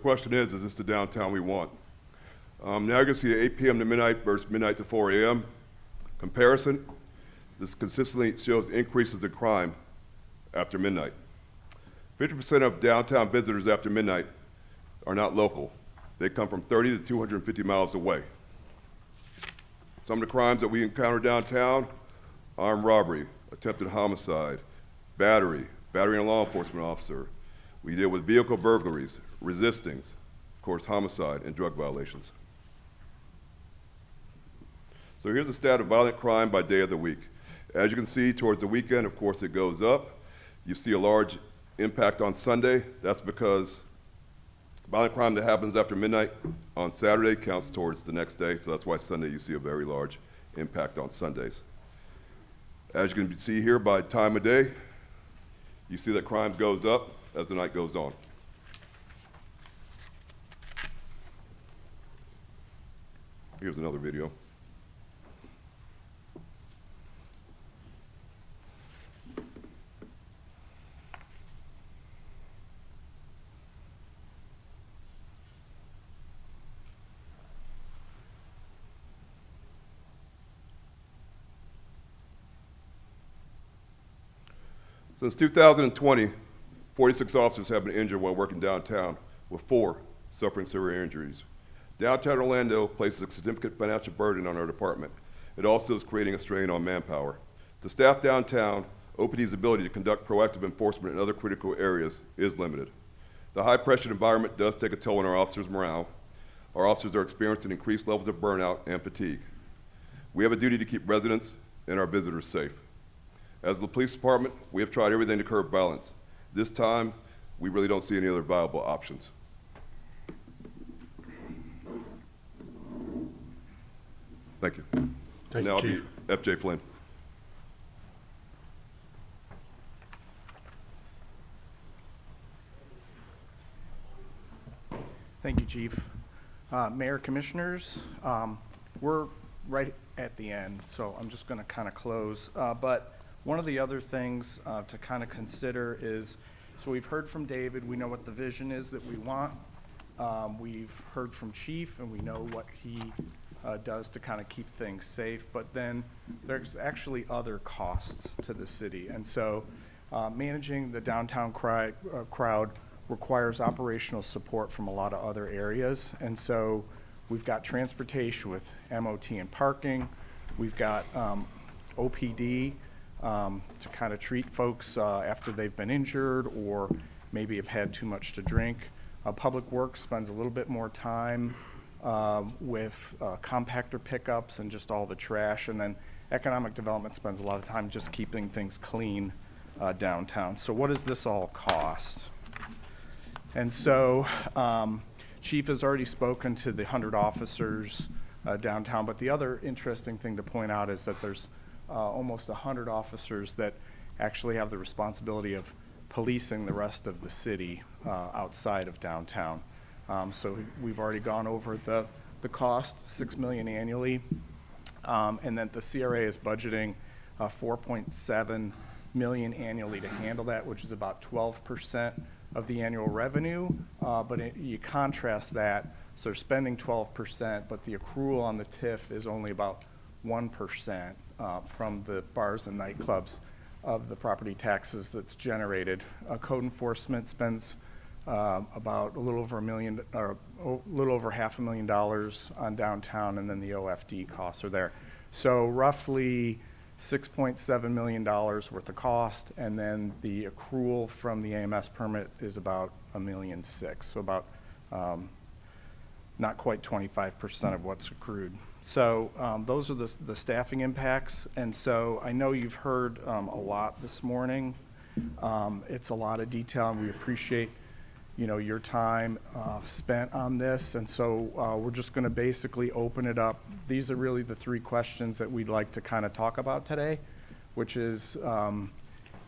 question is this the downtown we want? Now you can see 8 p.m. to midnight versus midnight to 4 a.m. comparison. This consistently shows increases in crime after midnight. 50% of downtown visitors after midnight are not local. They come from 30 to 250 miles away. Some of the crimes that we encounter downtown: armed robbery, attempted homicide, battery on a law enforcement officer. We deal with vehicle burglaries, resistings, of course, homicide, and drug violations. So here's a stat of violent crime by day of the week. As you can see, towards the weekend, of course, it goes up. You see a large impact on Sunday. That's because violent crime that happens after midnight on Saturday counts towards the next day, so that's why Sunday you see a very large impact on Sundays. As you can see here, by time of day, you see that crime goes up as the night goes on. Here's another video. Since 2020, 46 officers have been injured while working downtown, with 4 suffering severe injuries. Downtown Orlando places a significant financial burden on our department. It also is creating a strain on manpower. To staff downtown, OPD's ability to conduct proactive enforcement in other critical areas is limited. The high-pressure environment does take a toll on our officers' morale. Our officers are experiencing increased levels of burnout and fatigue. We have a duty to keep residents and our visitors safe. As the police department, we have tried everything to curb violence. This time, we really don't see any other viable options. Thank you. Thank Now you, I'll be F.J. Flynn. Thank you, Chief. Mayor, Commissioners, we're right at the end, so I'm just going to kind of close. But one of the other things to kind of consider is, so we've heard from David, we know what the vision is that we want. We've heard from Chief, and we know what he does to kind of keep things safe, but then there's actually other costs to the city. And so managing the downtown crowd requires operational support from a lot of other areas. And so we've got transportation with MOT and parking. We've got OPD to kind of treat folks after they've been injured or maybe have had too much to drink. Public Works spends a little bit more time with compactor pickups and just all the trash. And then Economic Development spends a lot of time just keeping things clean downtown. So what does this all cost? And so Chief has already spoken to the 100 officers downtown, but the other interesting thing to point out is that there's almost 100 officers that actually have the responsibility of policing the rest of the city outside of downtown. So we've already gone over the cost, $6 million annually, and then the CRA is budgeting $4.7 million annually to handle that, which is about 12% of the annual revenue. But you contrast that, so they're spending 12%, but the accrual on the TIF is only about 1% from the bars and nightclubs of the property taxes that's generated. Code enforcement spends about a little over $1 million, or a little over $500,000 on downtown, and then the OFD costs are there. So roughly $6.7 million worth of cost, and then the accrual from the AMS permit is about $1.6 million, so about not quite 25% of what's accrued. So those are the staffing impacts, and so I know you've heard a lot this morning. It's a lot of detail, and we appreciate your time spent on this, and so we're just going to basically open it up. These are really the 3 questions that we'd like to kind of talk about today, which is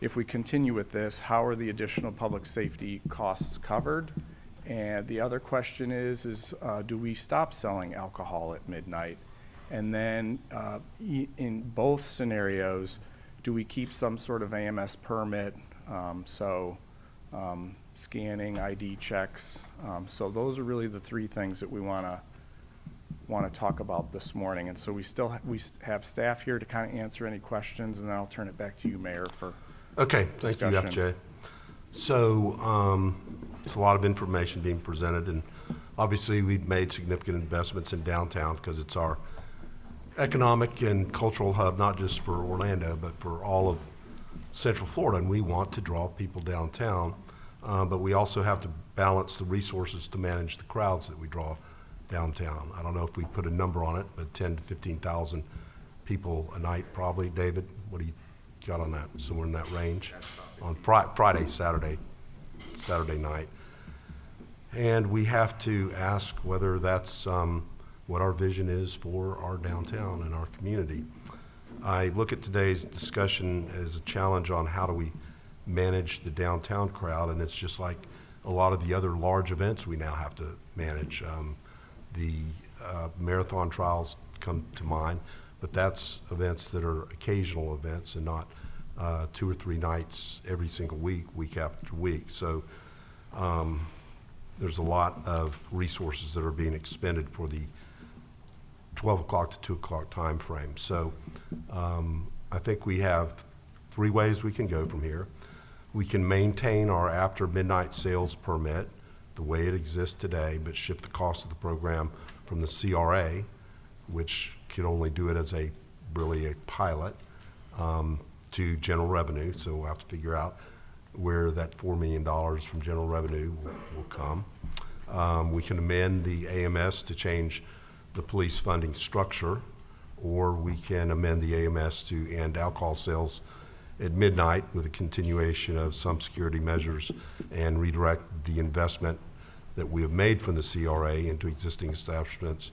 if we continue with this, how are the additional public safety costs covered? And the other question is do we stop selling alcohol at midnight? And then in both scenarios, do we keep some sort of AMS permit scanning, ID checks. So those are really the three things that we want to talk about this morning. And so we have staff here to kind of answer any questions, and then I'll turn it back to you, Mayor, for Okay, thank you, discussion. FJ. So, it's a lot of information being presented, and obviously, we've made significant investments in downtown because it's our economic and cultural hub, not just for Orlando, but for all of Central Florida, and we want to draw people downtown. But we also have to balance the resources to manage the crowds that we draw downtown. I don't know if we put a number on it, but 10 to 15,000 people a night probably. David, what do you got on that? Somewhere in that range? On Friday, Saturday night. And we have to ask whether that's what our vision is for our downtown and our community. I look at today's discussion as a challenge on how do we manage the downtown crowd, and it's just like a lot of the other large events we now have to manage. The marathon trials come to mind, but that's events that are occasional events and not 2 or 3 nights every single week, week after week. So there's a lot of resources that are being expended for the 12 o'clock to 2 o'clock time frame. So I think we have 3 ways we can go from here. We can maintain our after midnight sales permit the way it exists today, but shift the cost of the program from the CRA, which can only do it as really a pilot, to general revenue. So we'll have to figure out where that $4 million from general revenue will come. We can amend the AMS to change the police funding structure, or we can amend the AMS to end alcohol sales at midnight with a continuation of some security measures and redirect the investment that we have made from the CRA into existing establishments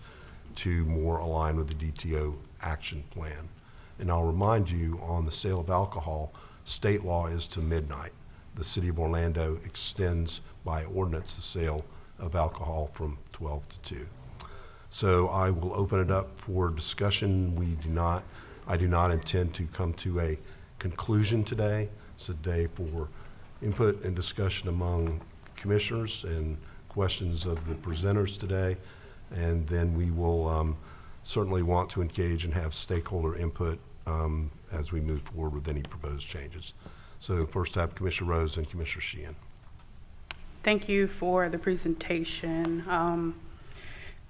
to more align with the DTO action plan. And I'll remind you, on the sale of alcohol, state law is to midnight. The city of Orlando extends by ordinance the sale of alcohol from 12 to 2. So I will open it up for discussion. I do not intend to come to a conclusion today. It's a day for input and discussion among commissioners and questions of the presenters today. And then we will certainly want to engage and have stakeholder input as we move forward with any proposed changes. So first I have Commissioner Rose and Commissioner Sheehan. Thank you for the presentation.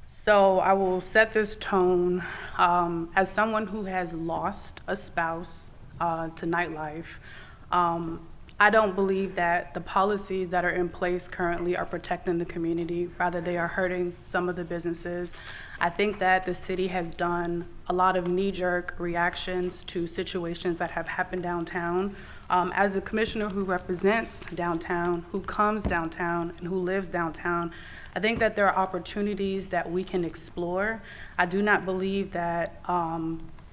So I will set this tone. As someone who has lost a spouse to nightlife, I don't believe that the policies that are in place currently are protecting the community. Rather, they are hurting some of the businesses. I think that the city has done a lot of knee-jerk reactions to situations that have happened downtown. As a commissioner who represents downtown, who comes downtown, and who lives downtown, I think that there are opportunities that we can explore. I do not believe that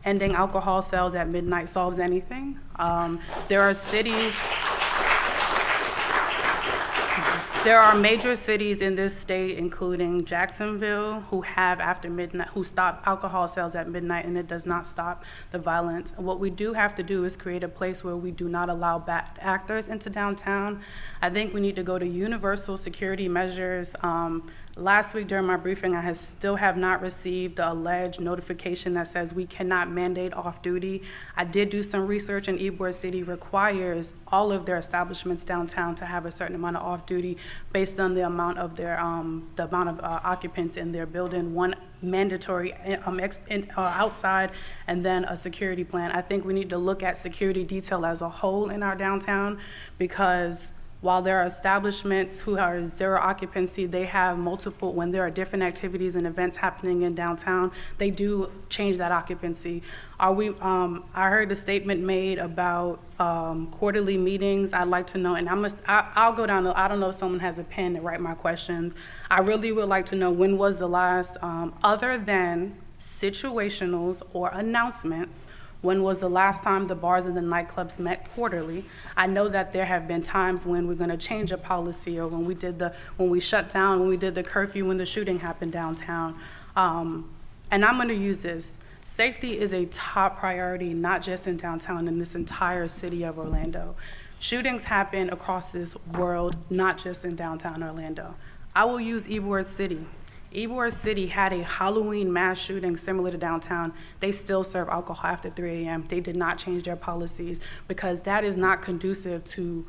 ending alcohol sales at midnight solves anything. There are major cities in this state, including Jacksonville, who have who stop alcohol sales at midnight, and it does not stop the violence. What we do have to do is create a place where we do not allow bad actors into downtown. I think we need to go to universal security measures. Last week during my briefing, I still have not received the alleged notification that says we cannot mandate off-duty. I did do some research, and Ybor City requires all of their establishments downtown to have a certain amount of off-duty based on the amount of their occupants in their building. One mandatory outside, and then a security plan. I think we need to look at security detail as a whole in our downtown, because while there are establishments who are zero occupancy, they have multiple, when there are different activities and events happening in downtown, they do change that occupancy. I heard a statement made about quarterly meetings. I'd like to know, and I'll go down, I don't know if someone has a pen to write my questions. I really would like to know, when was the last, other than situationals or announcements, when was the last time the bars and the nightclubs met quarterly? I know that there have been times when we're gonna change a policy, or when we did when we shut down, when we did the curfew, when the shooting happened downtown. And I'm gonna use this. Safety is a top priority, not just in downtown, in this entire city of Orlando. Shootings happen across this world, not just in downtown Orlando. I will use Ybor City. Ybor City had a Halloween mass shooting similar to downtown. They still serve alcohol after 3 a.m. They did not change their policies because that is not conducive to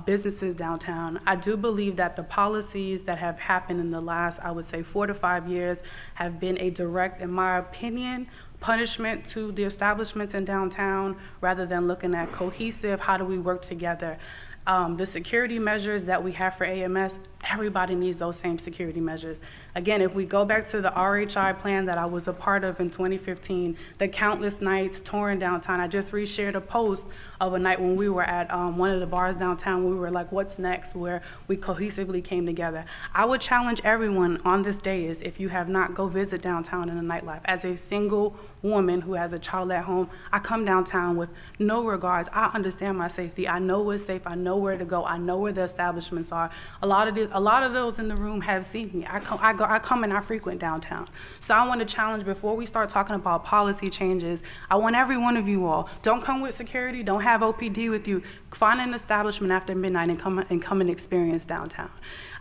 businesses downtown. I do believe that the policies that have happened in the last, I would say, 4 to 5 years have been a direct, in my opinion, punishment to the establishments in downtown rather than looking at cohesive, how do we work together? The security measures that we have for AMS, everybody needs those same security measures. Again, if we go back to the RHI plan that I was a part of in 2015, the countless nights touring downtown, I just reshared a post of a night when we were at one of the bars downtown. We were like, what's next? Where we cohesively came together. I would challenge everyone on this day is if you have not, go visit downtown in the nightlife. As a single woman who has a child at home, I come downtown with no regards. I understand my safety. I know what's safe. I know where to go. I know where the establishments are. A lot of those in the room have seen me. I come and I frequent downtown. So I want to challenge before we start talking about policy changes. I want every one of you all, don't come with security. Don't have OPD with you. Find an establishment after midnight and come and experience downtown.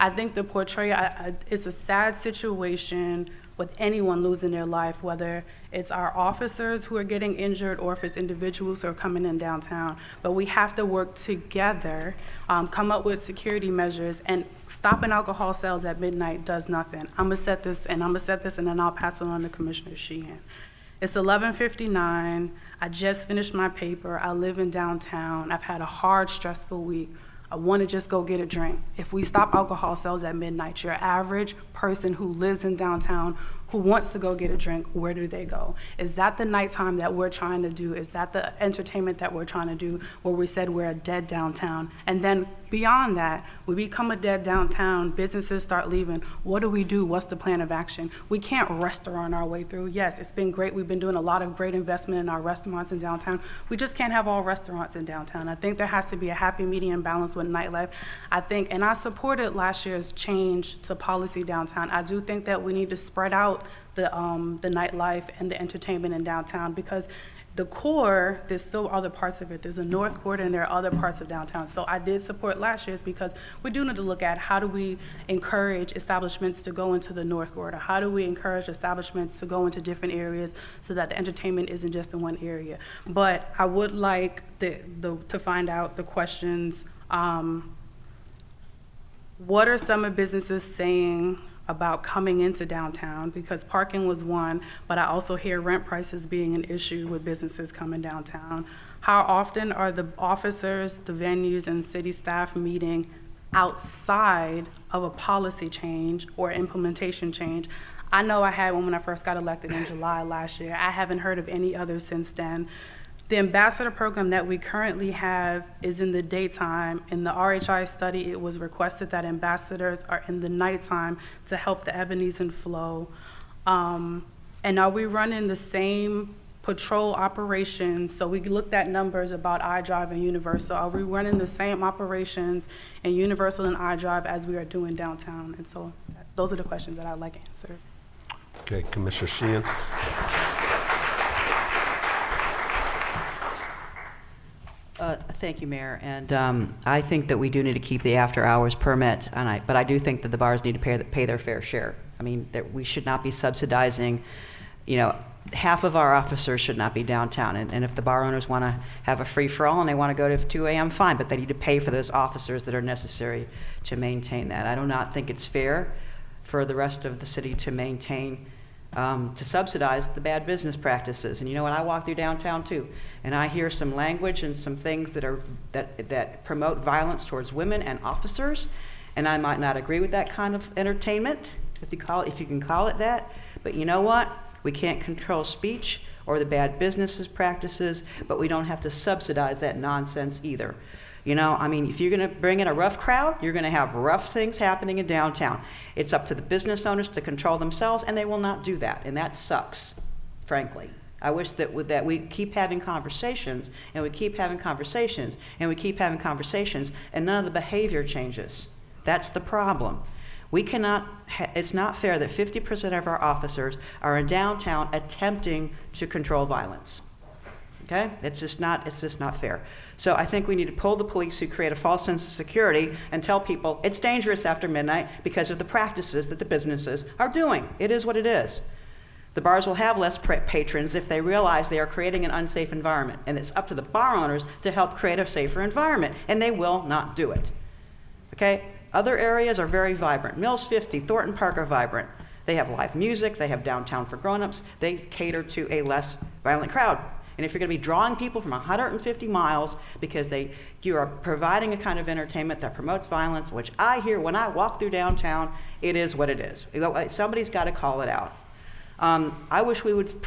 I think the portrayal, it's a sad situation with anyone losing their life, whether it's our officers who are getting injured or if it's individuals who are coming in downtown. But we have to work together, come up with security measures, and stopping alcohol sales at midnight does nothing. I'm gonna set this, and then I'll pass it on to Commissioner Sheehan. It's 11:59. I just finished my paper. I live in downtown. I've had a hard, stressful week. I want to just go get a drink. If we stop alcohol sales at midnight, your average person who lives in downtown who wants to go get a drink, where do they go? Is that the nighttime that we're trying to do? Is that the entertainment that we're trying to do where we said we're a dead downtown? And then beyond that, we become a dead downtown, businesses start leaving. What do we do? What's the plan of action? We can't restaurant our way through. Yes, it's been great. We've been doing a lot of great investment in our restaurants in downtown. We just can't have all restaurants in downtown. I think there has to be a happy medium balance with nightlife. I think, and I supported last year's change to policy downtown. I do think that we need to spread out the nightlife and the entertainment in downtown because the core, there's still other parts of it. There's a North Quarter and there are other parts of downtown. So I did support last year's because we do need to look at how do we encourage establishments to go into the North Quarter? How do we encourage establishments to go into different areas so that the entertainment isn't just in one area? But I would like to find out the questions. What are some of businesses saying about coming into downtown? Because parking was one, but I also hear rent prices being an issue with businesses coming downtown. How often are the officers, the venues, and city staff meeting outside of a policy change or implementation change? I know I had one when I first got elected in July last year. I haven't heard of any others since then. The ambassador program that we currently have is in the daytime. In the RHI study, it was requested that ambassadors are in the nighttime to help the Ebenezer flow. And are we running the same patrol operations? So we looked at numbers about iDrive and Universal. Are we running the same operations in Universal and iDrive as we are doing downtown? And so those are the questions that I'd like answered. Okay, Commissioner Sheehan. Thank you, Mayor. And I think that we do need to keep the after-hours permit, but I do think that the bars need to pay their fair share. I mean, that we should not be subsidizing, half of our officers should not be downtown. And if the bar owners want to have a free-for-all and they want to go to 2 a.m., fine, but they need to pay for those officers that are necessary to maintain that. I do not think it's fair for the rest of the city to maintain to subsidize the bad business practices. And you know what, I walk through downtown too, and I hear some language and some things that promote violence towards women and officers, and I might not agree with that kind of entertainment, if you can call it that, but you know what, we can't control speech or the bad businesses practices, but we don't have to subsidize that nonsense either. If you're going to bring in a rough crowd, you're going to have rough things happening in downtown. It's up to the business owners to control themselves, and they will not do that, and that sucks, frankly. I wish that we keep having conversations, and we keep having conversations, and we keep having conversations, and none of the behavior changes. That's the problem. We cannot, it's not fair that 50% of our officers are in downtown attempting to control violence. Okay? It's just not fair. So I think we need to pull the police who create a false sense of security and tell people it's dangerous after midnight because of the practices that the businesses are doing. It is what it is. The bars will have less patrons if they realize they are creating an unsafe environment, and it's up to the bar owners to help create a safer environment, and they will not do it. Okay? Other areas are very vibrant. Mills 50, Thornton Park are vibrant. They have live music, they have downtown for grown-ups, they cater to a less violent crowd. And if you're going to be drawing people from 150 miles because you are providing a kind of entertainment that promotes violence, which I hear when I walk through downtown, it is what it is. Somebody's got to call it out. I wish we would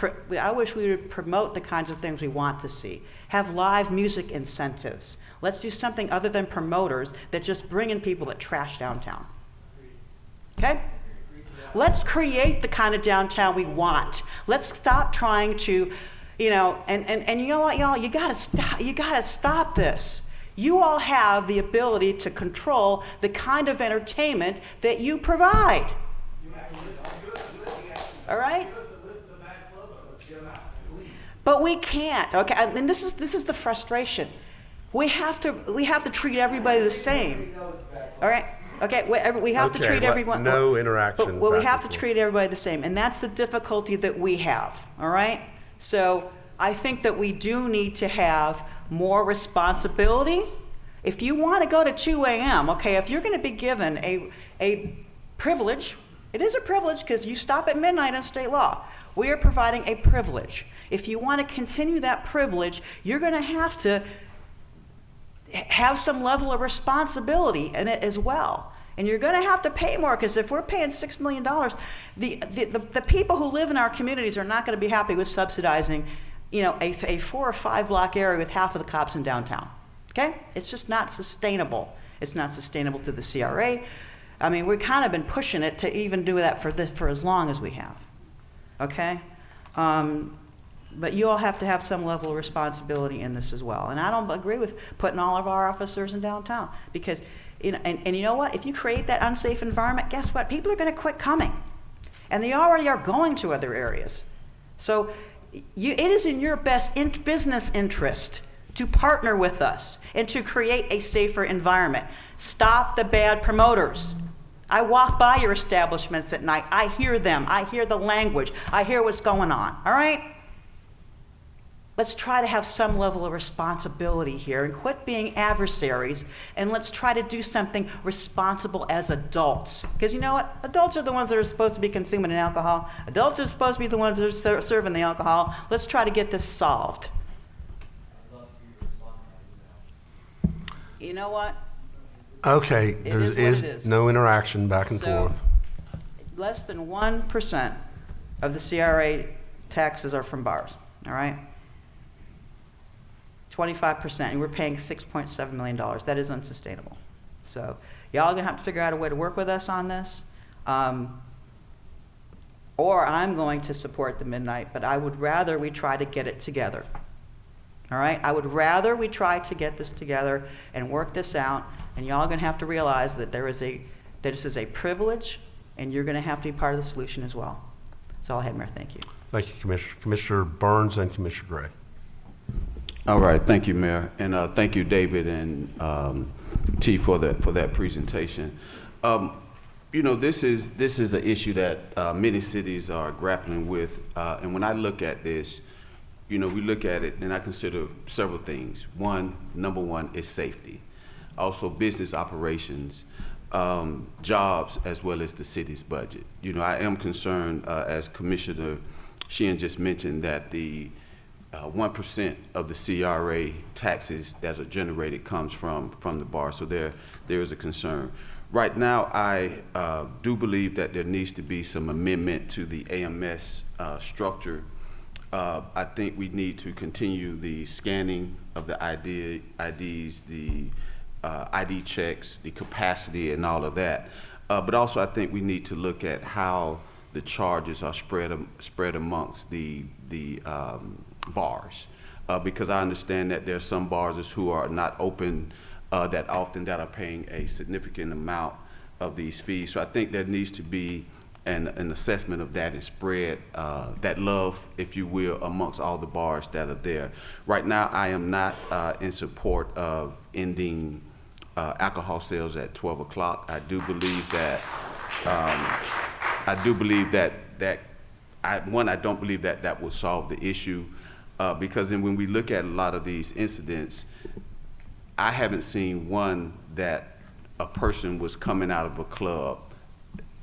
promote the kinds of things we want to see. Have live music incentives. Let's do something other than promoters that just bring in people that trash downtown. Okay? Let's create the kind of downtown we want. Let's stop trying to, and you know what, y'all, you gotta stop this. You all have the ability to control the kind of entertainment that you provide. All right? But we can't. Okay, and this is the frustration. We have to treat everybody the same. All right? Okay, we have to treat everyone. No interaction. Well, we have to treat everybody the same, and that's the difficulty that we have. All right? So I think that we do need to have more responsibility. If you want to go to 2 a.m., okay, if you're going to be given a privilege, it is a privilege because you stop at midnight on state law. We are providing a privilege. If you want to continue that privilege, you're going to have some level of responsibility in it as well. And you're going to have to pay more because if we're paying $6 million, the people who live in our communities are not going to be happy with subsidizing, a 4 or 5 block area with half of the cops in downtown. Okay? It's just not sustainable. It's not sustainable through the CRA. I mean, we've kind of been pushing it to even do that for as long as we have. Okay? But you all have to have some level of responsibility in this as well. And I don't agree with putting all of our officers in downtown because, and you know what? If you create that unsafe environment, guess what? People are going to quit coming. And they already are going to other areas. So it is in your best business interest to partner with us and to create a safer environment. Stop the bad promoters. I walk by your establishments at night. I hear them. I hear the language. I hear what's going on. All right? Let's try to have some level of responsibility here and quit being adversaries, and let's try to do something responsible as adults. Because you know what? Adults are the ones that are supposed to be consuming alcohol. Adults are supposed to be the ones that are serving the alcohol. Let's try to get this solved. You know what? Okay, there is what it is is. no interaction back and So, forth. less than 1% of the CRA taxes are from bars, all right? 25%, and we're paying $6.7 million. That is unsustainable. So y'all are gonna have to figure out a way to work with us on this. Or I'm going to support the midnight, but I would rather we try to get it together. All right? I would rather we try to get this together and work this out, and y'all are gonna have to realize that that this is a privilege, and you're gonna have to be part of the solution as well. That's all I had, Mayor. Thank you. Thank you, Commissioner. Commissioner Burns and Commissioner Gray. All right, thank you, Mayor, and thank you, David and Chief, for that presentation. This is an issue that many cities are grappling with, and when I look at this, we look at it and I consider several things. Number one is safety, also business operations, jobs, as well as the city's budget. I am concerned, as Commissioner Sheehan just mentioned, that the 1% of the CRA taxes that are generated comes from the bar, so there is a concern. Right now, I do believe that there needs to be some amendment to the AMS structure. I think we need to continue the scanning of the IDs, the ID checks, the capacity, and all of that. But also, I think we need to look at how the charges are spread amongst the bars, because I understand that there are some bars who are not open that often that are paying a significant amount of these fees. So I think there needs to be and an assessment of that and spread that love, if you will, amongst all the bars that are there. Right now, I am not in support of ending alcohol sales at 12 o'clock. I do believe that I don't believe that that will solve the issue, because then when we look at a lot of these incidents, I haven't seen one that a person was coming out of a club,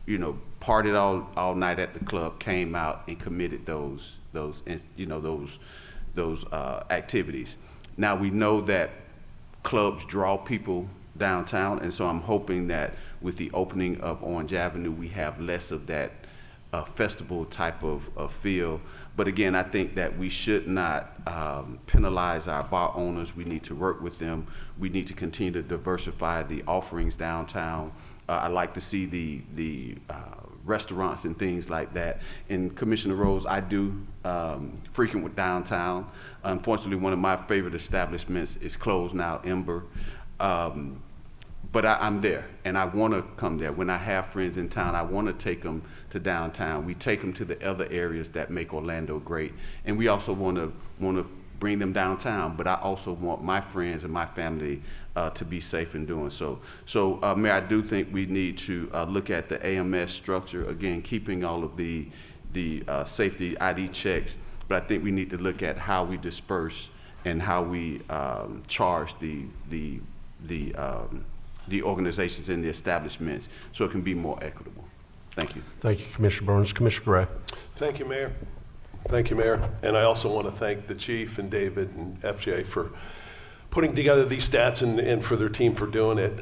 you know, partied all night at the club, came out and committed those activities. Now we know that clubs draw people downtown, and so I'm hoping that with the opening of Orange Avenue, we have less of that festival type of feel. But again, I think that we should not penalize our bar owners. We need to work with them. We need to continue to diversify the offerings downtown. I like to see the restaurants and things like that. And Commissioner Rose, I do frequent with downtown. Unfortunately, one of my favorite establishments is closed now, Ember. But I'm there, and I want to come there. When I have friends in town, I want to take them to downtown. We take them to the other areas that make Orlando great, and we also want to bring them downtown. But I also want my friends and my family to be safe in doing so. So, Mayor, I do think we need to look at the AMS structure again, keeping all of the safety ID checks. But I think we need to look at how we disperse and how we charge the organizations and the establishments so it can be more equitable. Thank you. Thank you, Commissioner Burns. Commissioner Gray. Thank you, Mayor. Thank you, Mayor. And I also want to thank the Chief and David and FJ for putting together these stats and for their team for doing it.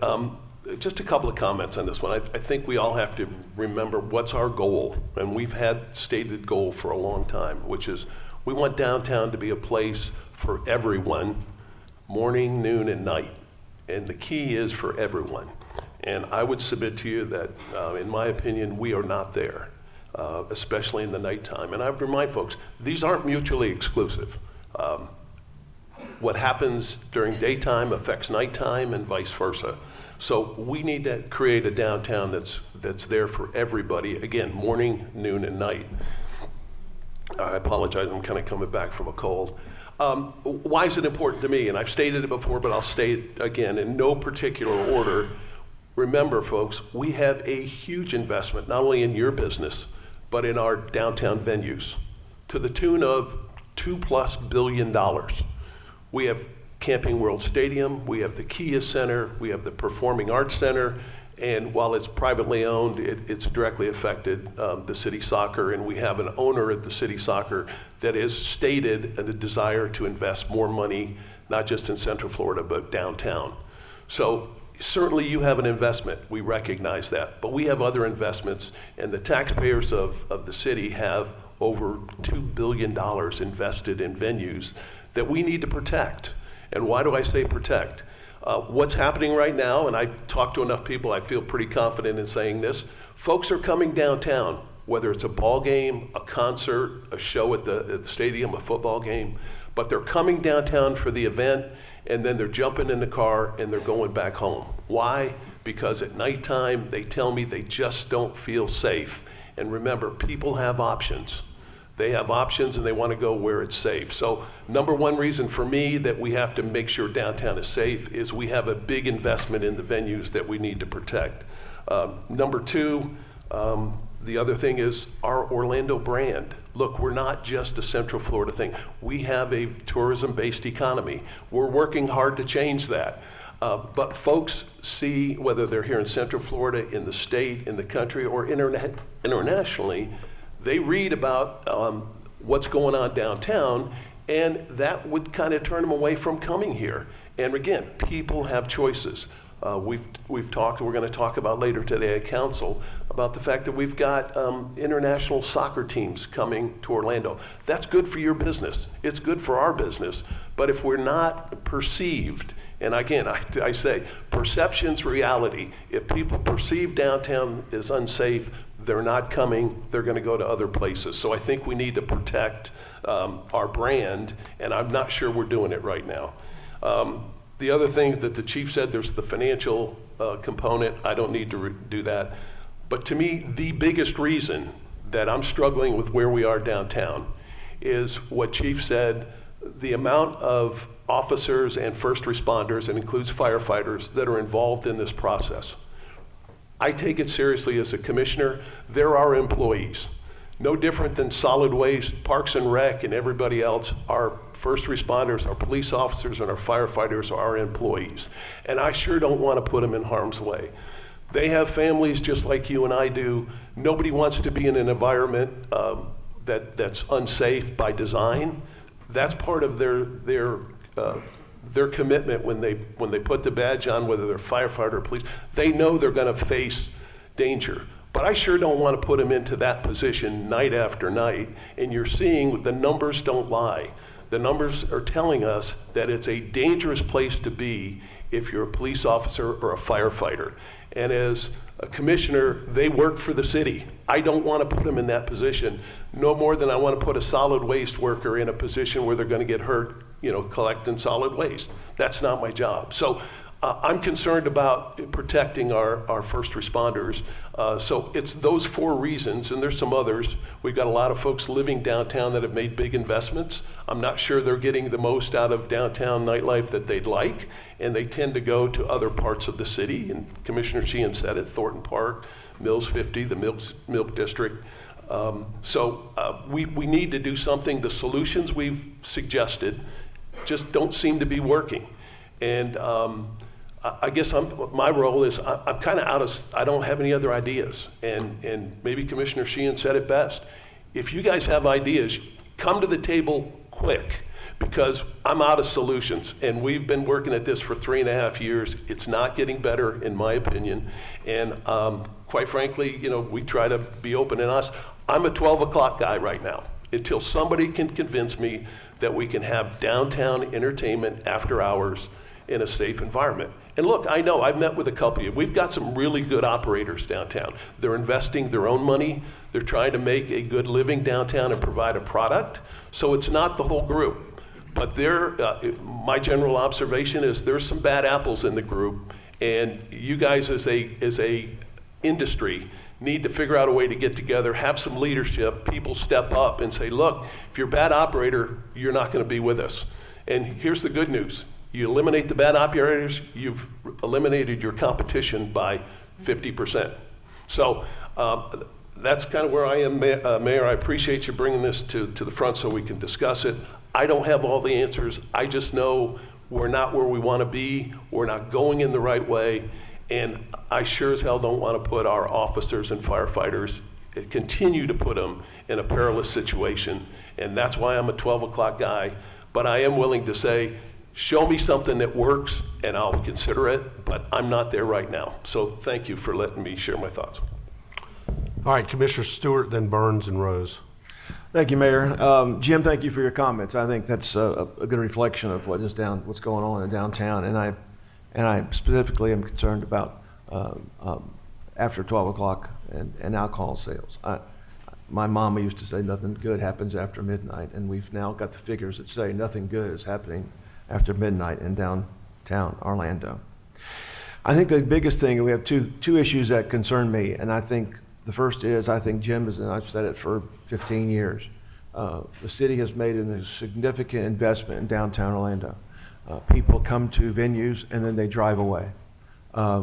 Just a couple of comments on this one. I think we all have to remember what's our goal, and we've had stated goal for a long time, which is we want downtown to be a place for everyone, morning, noon, and night. And the key is for everyone. And I would submit to you that, in my opinion, we are not there, especially in the nighttime. And I would remind folks, these aren't mutually exclusive. What happens during daytime affects nighttime and vice versa. So we need to create a downtown that's there for everybody. Again, morning, noon, and night. I apologize, I'm kind of coming back from a cold. Why is it important to me? And I've stated it before, but I'll state it again in no particular order. Remember, folks, we have a huge investment, not only in your business, but in our downtown venues, to the tune of $2+ billion. We have Camping World Stadium, we have the Kia Center, we have the Performing Arts Center, and while it's privately owned, it's directly affected the city soccer, and we have an owner at the city soccer that has stated a desire to invest more money, not just in Central Florida, but downtown. So certainly you have an investment, we recognize that, but we have other investments, and the taxpayers of the city have over $2 billion invested in venues that we need to protect. And why do I say protect? What's happening right now, and I talk to enough people, I feel pretty confident in saying this, folks are coming downtown, whether it's a ball game, a concert, a show at the stadium, a football game, but they're coming downtown for the event, and then they're jumping in the car and they're going back home. Why? Because at nighttime, they tell me they just don't feel safe. And remember, people have options. They have options and they want to go where it's safe. So number one reason for me that we have to make sure downtown is safe is we have a big investment in the venues that we need to protect. Number two, the other thing is our Orlando brand. Look, we're not just a Central Florida thing. We have a tourism-based economy. We're working hard to change that. But folks see, whether they're here in Central Florida, in the state, in the country, or internationally, they read about what's going on downtown, and that would kind of turn them away from coming here. And again, people have choices. We've talked, we're going to talk about later today at council, about the fact that we've got international soccer teams coming to Orlando. That's good for your business. It's good for our business. But if we're not perceived, and again, I say, perception's reality. If people perceive downtown as unsafe, they're not coming, they're going to go to other places. So I think we need to protect our brand, and I'm not sure we're doing it right now. The other thing that the chief said, there's the financial component. I don't need to do that. But to me, the biggest reason that I'm struggling with where we are downtown is what Chief said, the amount of officers and first responders, and includes firefighters, that are involved in this process. I take it seriously as a commissioner. There are employees. No different than solid waste, Parks and Rec, and everybody else. Our first responders, our police officers, and our firefighters are our employees. And I sure don't want to put them in harm's way. They have families just like you and I do. Nobody wants to be in an environment that's unsafe by design. That's part of their commitment when they put the badge on, whether they're firefighter or police. They know they're going to face danger. But I sure don't want to put them into that position night after night. And you're seeing the numbers don't lie. The numbers are telling us that it's a dangerous place to be if you're a police officer or a firefighter. And as a commissioner, they work for the city. I don't want to put them in that position, no more than I want to put a solid waste worker in a position where they're going to get hurt, collecting solid waste. That's not my job. So I'm concerned about protecting our first responders. So it's those 4 reasons, and there's some others. We've got a lot of folks living downtown that have made big investments. I'm not sure they're getting the most out of downtown nightlife that they'd like, and they tend to go to other parts of the city. And Commissioner Sheehan said it, Thornton Park, Mills 50, the Milk District. We need to do something. The solutions we've suggested just don't seem to be working. And I guess my role is I'm kind of I don't have any other ideas. And maybe Commissioner Sheehan said it best. If you guys have ideas, come to the table quick, because I'm out of solutions. And we've been working at this for 3.5 years. It's not getting better, in my opinion. And quite frankly, we try to be open and honest. I'm a 12 o'clock guy right now, until somebody can convince me that we can have downtown entertainment after hours in a safe environment. And look, I know, I've met with a couple of you. We've got some really good operators downtown. They're investing their own money. They're trying to make a good living downtown and provide a product. So it's not the whole group. But my general observation is there's some bad apples in the group, and you guys as a industry need to figure out a way to get together, have some leadership, people step up and say, look, if you're a bad operator, you're not going to be with us. And here's the good news. You eliminate the bad operators, you've eliminated your competition by 50%. So that's kind of where I am, Mayor. I appreciate you bringing this to the front so we can discuss it. I don't have all the answers. I just know we're not where we want to be. We're not going in the right way. And I sure as hell don't want to put our officers and firefighters, continue to put them in a perilous situation. And that's why I'm a 12 o'clock guy. But I am willing to say, show me something that works and I'll consider it, but I'm not there right now. So thank you for letting me share my thoughts. All right, Commissioner Stewart, then Burns and Rose. Thank you, Mayor. Jim, thank you for your comments. I think that's a good reflection of what's going on in downtown, and I specifically am concerned about after 12 o'clock and alcohol sales. My mama used to say nothing good happens after midnight, and we've now got the figures that say nothing good is happening after midnight in downtown Orlando. I think the biggest thing, we have two issues that concern me, and I think the first is, I think Jim is, and I've said it for 15 years, the city has made a significant investment in downtown Orlando. People come to venues and then they drive away.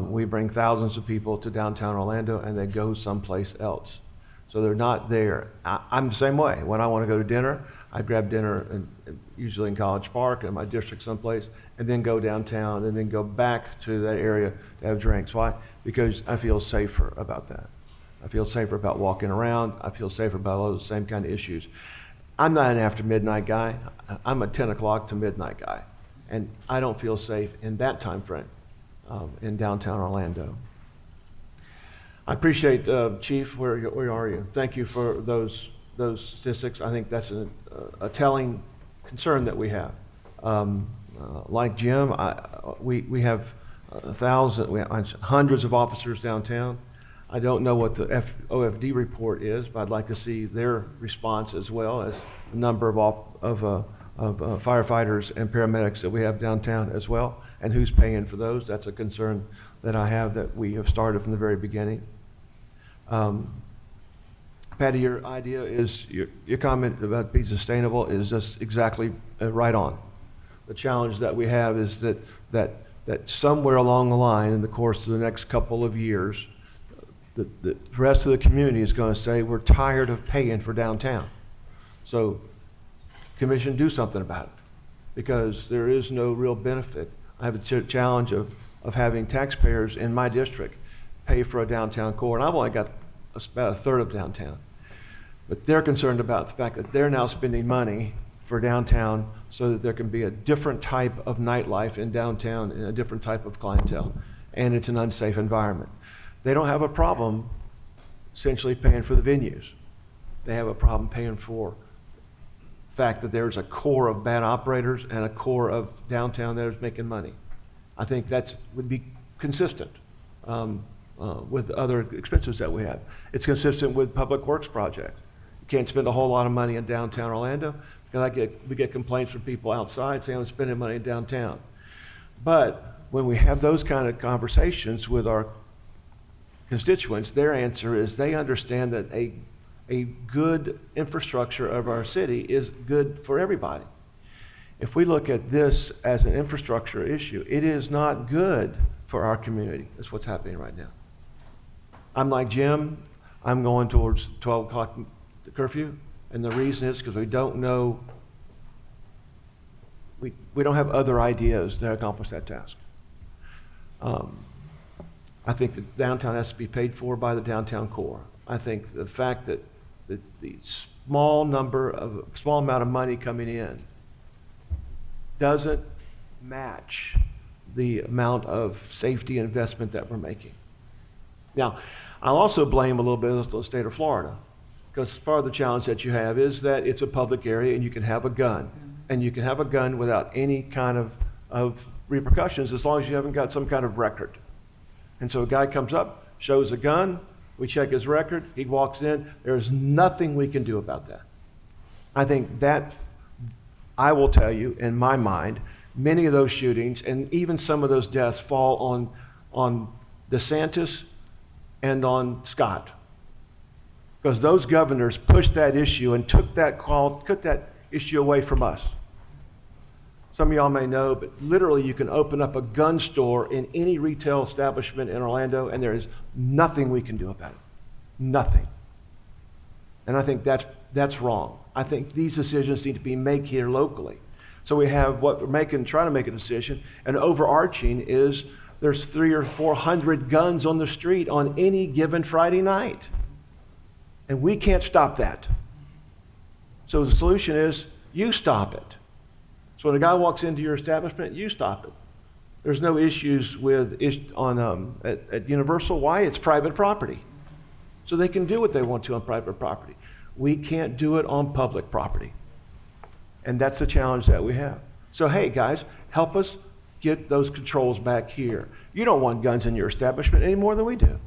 We bring thousands of people to downtown Orlando and they go someplace else. So they're not there. I'm the same way. When I want to go to dinner, I grab dinner usually in College Park in my district someplace, and then go downtown and then go back to that area to have drinks. Why? Because I feel safer about that. I feel safer about walking around. I feel safer about all those same kind of issues. I'm not an after midnight guy. I'm a 10 o'clock to midnight guy. And I don't feel safe in that time frame in downtown Orlando. I appreciate, Chief, where are you? Thank you for those statistics. I think that's a telling concern that we have. Like Jim, we have hundreds of officers downtown. I don't know what the OFD report is, but I'd like to see their response as well as the number of firefighters and paramedics that we have downtown as well, and who's paying for those. That's a concern that I have that we have started from the very beginning. Patty, your idea is, your comment about being sustainable is just exactly right on. The challenge that we have is that somewhere along the line, in the course of the next couple of years, the rest of the community is going to say, we're tired of paying for downtown. So, commission, do something about it, because there is no real benefit. I have a challenge of having taxpayers in my district pay for a downtown core, and I've only got about a third of downtown. But they're concerned about the fact that they're now spending money for downtown so that there can be a different type of nightlife in downtown and a different type of clientele, and it's an unsafe environment. They don't have a problem essentially paying for the venues. They have a problem paying for the fact that there's a core of bad operators and a core of downtown that is making money. I think that would be consistent with other expenses that we have. It's consistent with public works projects. You can't spend a whole lot of money in downtown Orlando, because we get complaints from people outside saying I'm spending money in downtown. But when we have those kind of conversations with our constituents, their answer is they understand that a good infrastructure of our city is good for everybody. If we look at this as an infrastructure issue, it is not good for our community. That's what's happening right now. I'm like Jim, I'm going towards 12 o'clock curfew, and the reason is because we don't know, we don't have other ideas to accomplish that task. I think that downtown has to be paid for by the downtown core. I think the fact that the small amount of money coming in doesn't match the amount of safety investment that we're making. Now, I'll also blame a little bit of the state of Florida, because part of the challenge that you have is that it's a public area and you can have a gun. And you can have a gun without any kind of repercussions as long as you haven't got some kind of record. And so a guy comes up, shows a gun, we check his record, he walks in, there's nothing we can do about that. I think that, I will tell you, in my mind, many of those shootings and even some of those deaths fall on DeSantis and on Scott. Because those governors pushed that issue and took that issue away from us. Some of y'all may know, but literally you can open up a gun store in any retail establishment in Orlando and there is nothing we can do about it. Nothing. And I think that's wrong. I think these decisions need to be made here locally. So we have what we're making, trying to make a decision, and overarching is there's 300 or 400 guns on the street on any given Friday night. And we can't stop that. So the solution is you stop it. So when a guy walks into your establishment, you stop it. There's no issues at Universal. Why? It's private property. So they can do what they want to on private property. We can't do it on public property. And that's the challenge that we have. So hey guys, help us get those controls back here. You don't want guns in your establishment any more than we do.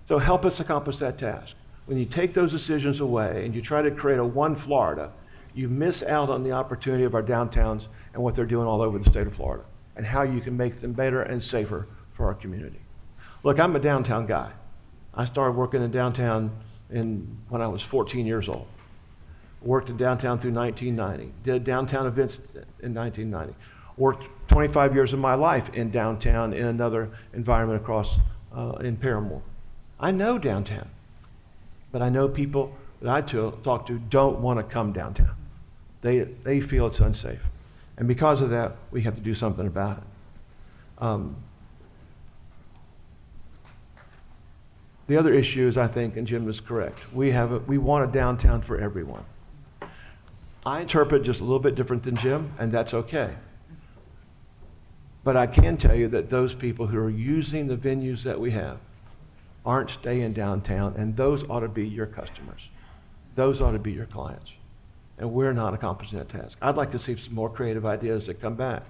So help us accomplish that task. When you take those decisions away and you try to create a one Florida, you miss out on the opportunity of our downtowns and what they're doing all over the state of Florida and how you can make them better and safer for our community. Look, I'm a downtown guy. I started working in downtown when I was 14 years old. Worked in downtown through 1990. Did downtown events in 1990. Worked 25 years of my life in downtown in another environment across in Paramore. I know downtown, but I know people that I talk to don't want to come downtown. They feel it's unsafe. And because of that, we have to do something about it. The other issue is, I think, and Jim is correct, we want a downtown for everyone. I interpret just a little bit different than Jim, and that's okay. But I can tell you that those people who are using the venues that we have aren't staying downtown, and those ought to be your customers. Those ought to be your clients. And we're not accomplishing that task. I'd like to see some more creative ideas that come back.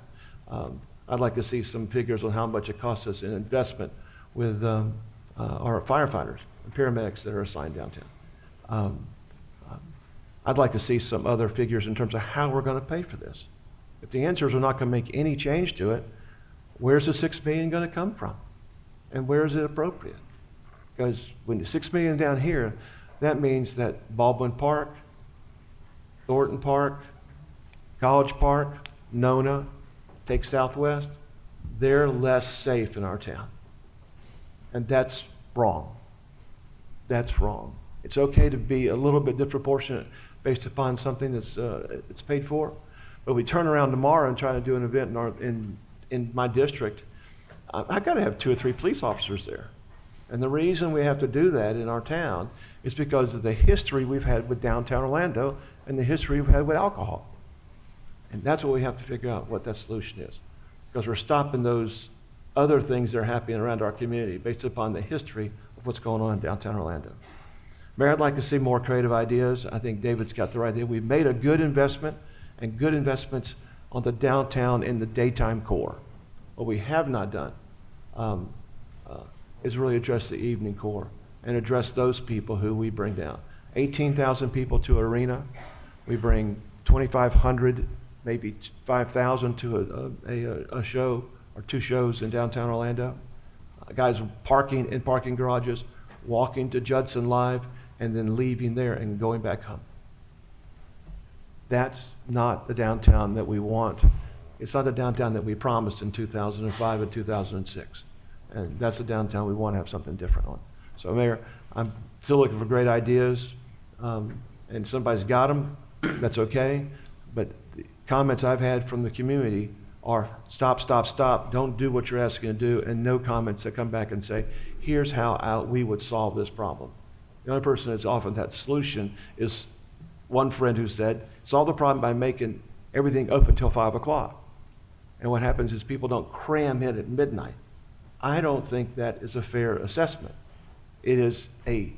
I'd like to see some figures on how much it costs us in investment with our firefighters and paramedics that are assigned downtown. I'd like to see some other figures in terms of how we're going to pay for this. If the answer is we're not going to make any change to it, where's the $6 million going to come from? And where is it appropriate? Because when the 6 million down here, that means that Baldwin Park, Thornton Park, College Park, Nona, take Southwest, they're less safe in our town. And that's wrong. That's wrong. It's okay to be a little bit disproportionate based upon something that's it's paid for. But we turn around tomorrow and try to do an event in my district, I've got to have 2 or 3 police officers there. And the reason we have to do that in our town is because of the history we've had with downtown Orlando and the history we've had with alcohol. And that's what we have to figure out, what that solution is. Because we're stopping those other things that are happening around our community based upon the history of what's going on in downtown Orlando. Mayor, I'd like to see more creative ideas. I think David's got the right idea. We've made a good investment and good investments on the downtown in the daytime core. What we have not done is really address the evening core and address those people who we bring down. 18,000 people to Arena. We bring 2,500, maybe 5,000 to a show or 2 shows in downtown Orlando. Guys parking in parking garages, walking to Judson Live, and then leaving there and going back home. That's not the downtown that we want. It's not the downtown that we promised in 2005 and 2006. And that's the downtown we want to have something different on. So, Mayor, I'm still looking for great ideas, and somebody's got them, that's okay. But the comments I've had from the community are stop, stop, stop, don't do what you're asking to do, and no comments that come back and say, here's how we would solve this problem. The only person that's offered that solution is one friend who said, solve the problem by making everything open till 5 o'clock. And what happens is people don't cram in at midnight. I don't think that is a fair assessment. It is a